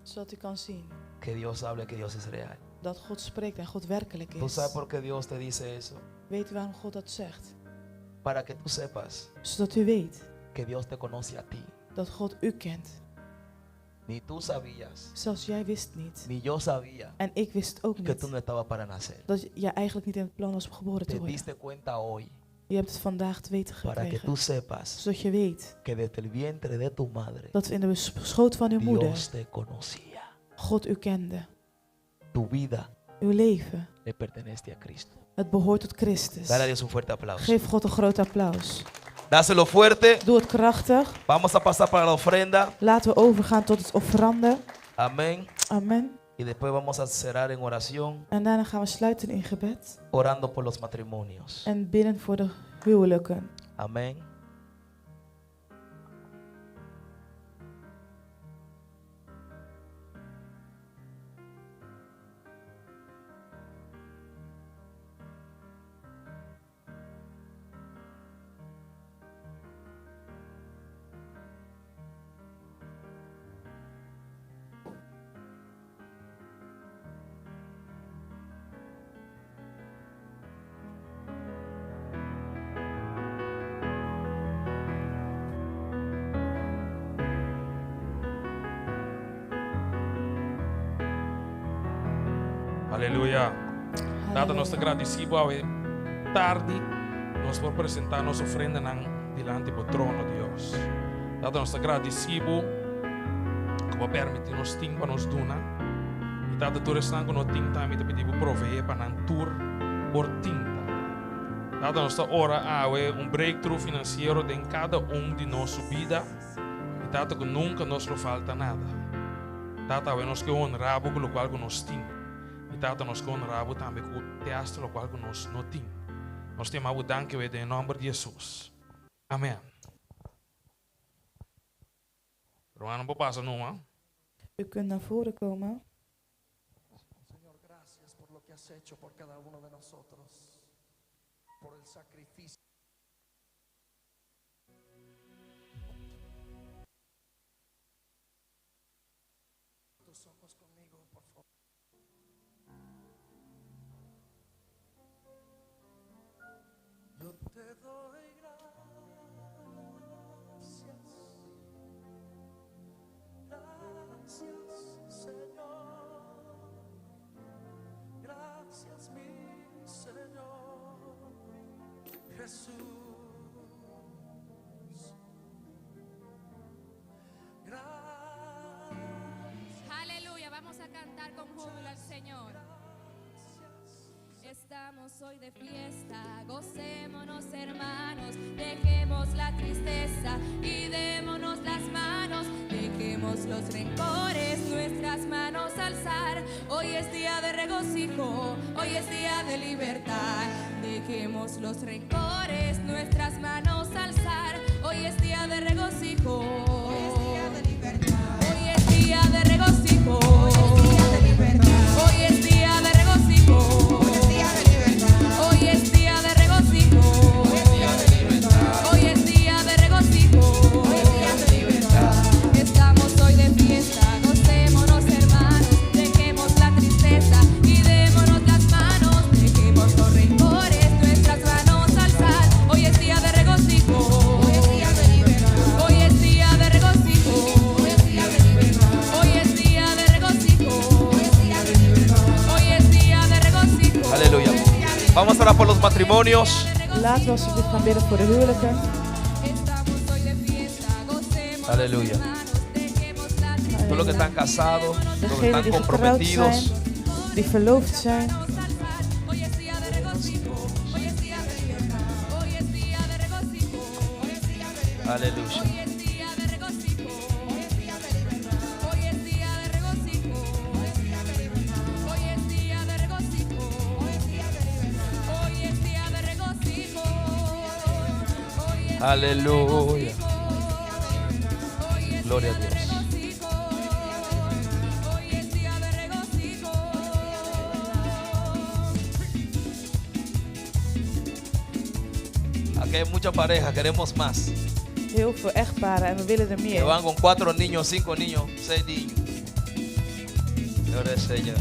Zodat u kan zien Que Dios hable, que Dios es real. dat God spreekt en God werkelijk ¿Tú is. sabes por qué Dios te dice eso? Weet u waarom God dat zegt? Para que tú sepas Zodat u weet que Dios te conoce a ti. dat God u kent. Ni tú sabías, Zelfs jij wist niet. ni yo sabía En ik wist ook que tú niet. no estabas para nacer. Dat jij eigenlijk niet in het plan was om geboren te Te worden. diste cuenta hoy Je hebt het vandaag te weten para que gekregen. tú sepas Zodat je weet que desde el vientre de tu madre dat in de schoot van uw moeder Dios te conocía. God u kende. Tu vida Uw leven, le pertenece a Cristo. het behoort tot Christus. Dale a Dios un fuerte aplauso. Geef God een groot applaus. Dáselo fuerte. Doe het krachtig. Vamos a pasar para la ofrenda. Laten we overgaan tot het offerande. Amén. Amen. Y después vamos a cerrar en oración, En daarna gaan we sluiten in gebed. orando por los matrimonios. En bidden voor de huwelijken. Amén. Aleluia. Nada, nós te Halleluja. agradecemos ao tarde, nós por apresentar nossa ofrenda diante do trono de Deus. Nada, nós te agradecemos que vai permitir nos ting para nos duna. E nada, tu restando no ting também te pedimos proveer para não tur por tinta. Nada, nós te ora a breakthrough financeiro em cada de nossa vida. E nada, que nunca nos falta nada. Nada, nós que honramos com o qual nós temos. E tata nós honoramos também com o teatro o qual nós não temos. Nós temos a dank em nome de Jesus. Amém. Romano, não passa não, U kunt naar voren komen. Señor, gracias por lo que has hecho por cada uno de nosotros, por el sacrificio. Tus ojos conmigo, por favor. Yo te doy gracias, Señor. Gracias, mi con júbilo al Señor. Estamos hoy de fiesta, gocémonos hermanos, dejemos la tristeza y démonos las manos, dejemos los rencores, nuestras manos alzar. Hoy es día de regocijo, hoy es día de libertad, dejemos los rencores, nuestras manos alzar. Hoy es día de regocijo, hoy es día de libertad, hoy es día de regocijo, hoy es día de libertad, hoy es día de regocijo. Hoy es día de regocijo, hoy es día de libertad, hoy es día de regocijo, hoy es día de libertad. Estamos hoy de fiesta, gocémonos hermanos, dejemos la tristeza y démonos las manos, dejemos los rencores, nuestras manos alzar. Hoy es día de regocijo, hoy es día de libertad, hoy es día de regocijo, hoy es día de libertad, hoy es día de regocijo, hoy es día de libertad, hoy es día de regocijo. Aleluya. Vamos a orar por los matrimonios. Laten we alsjeblieft gaan bidden voor de huwelijken. Aleluya. Todos los que están casados, los que Degenen están die getrouwd comprometidos. zijn, die verloofd zijn. Hoy es día de regocijo, hoy es día de libertad, hoy es día de regocijo, hoy es día de libertad, Aleluya. hoy es día de regocijo, hoy es día de libertad, hoy es día de regocijo, hoy es día de libertad, hoy es día de regocijo, hoy es día de libertad, hoy es día de regocijo, hoy es Aleluya. Gloria a Dios. hoy es día de regocijo. Aquí hay muchas parejas, queremos más. Heel veel echtparen en we willen er Que meer. van con 4 niños, 5 niños, 6 niños. Gloria al Señor.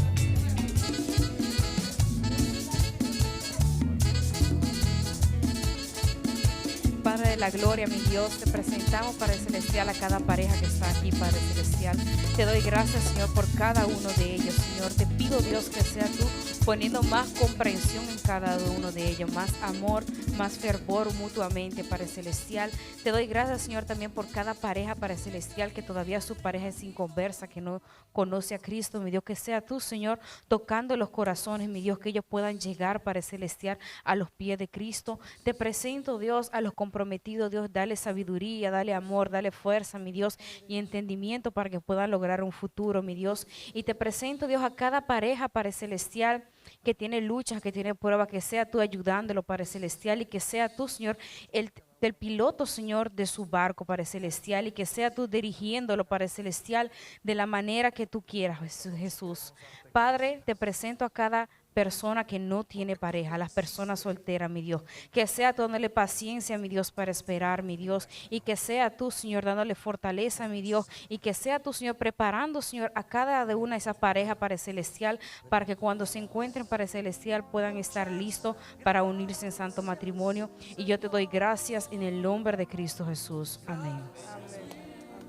Padre de la gloria, mi Dios, te presentamos, Padre Celestial, a cada pareja que está aquí, Padre Celestial. Te doy gracias, Señor, por cada uno de ellos, Señor. Te pido, Dios, que sea tú poniendo más comprensión en cada uno de ellos, más amor, más fervor mutuamente, Padre Celestial. Te doy gracias, Señor, también por cada pareja, Padre Celestial, que todavía su pareja es inconversa, que no conoce a Cristo, mi Dios, que sea tú, Señor, tocando los corazones, mi Dios, que ellos puedan llegar, Padre Celestial, a los pies de Cristo. Te presento, Dios, a los comprometidos, Dios, dale sabiduría, dale amor, dale fuerza, mi Dios, y entendimiento para que puedan lograr un futuro, mi Dios. Y te presento, Dios, a cada pareja, Padre Celestial, que tiene luchas, que tiene pruebas, que sea tú ayudándolo, Padre Celestial, y que sea tú, Señor, el piloto, Señor, de su barco, Padre Celestial, y que sea tú dirigiéndolo, Padre Celestial, de la manera que tú quieras, Jesús. Padre, te presento a cada persona que no tiene pareja, las personas solteras, mi Dios, que sea tú dándole paciencia, mi Dios, para esperar, mi Dios, y que sea tú, Señor, dándole fortaleza, mi Dios, y que sea tú, Señor, preparando, Señor, a cada de una de esas parejas, Padre Celestial, para que cuando se encuentren, Padre Celestial, puedan estar listos para unirse en santo matrimonio. Y yo te doy gracias en el nombre de Cristo Jesús. Amén.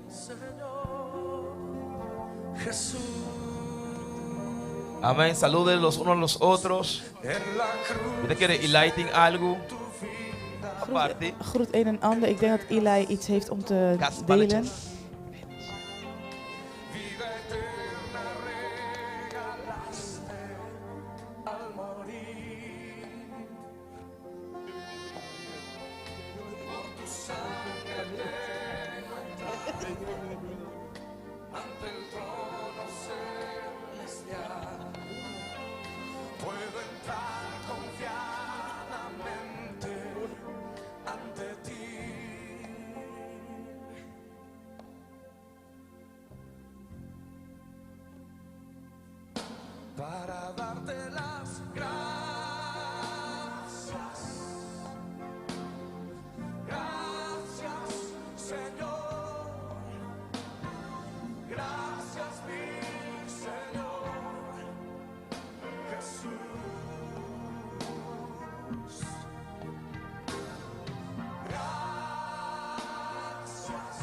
Señor Jesús. Amén. Saluden los unos a los otros. En la cruz ¿Usted quiere lighting algo? tu vida. Aparte. Groet een en ander. Ik denk dat Eli iets heeft om te Kasballetje. delen. Vida eterna regalaste al morir. Por tu sangre tengo entrada ante el trono celestial. Puedo entrar confiadamente ante ti. Para darte las gracias. Gracias, Señor. Gracias, mi Señor Jesús. Gracias,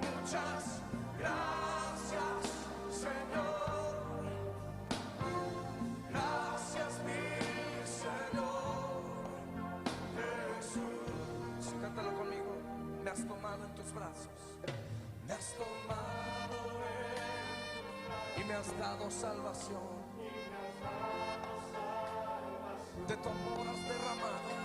muchas gracias, Señor. Gracias, mi Señor Jesús. Cántalo conmigo. Me has tomado en tus brazos. Me has tomado en tus brazos. Y y me has dado salvación. De tu amor has derramado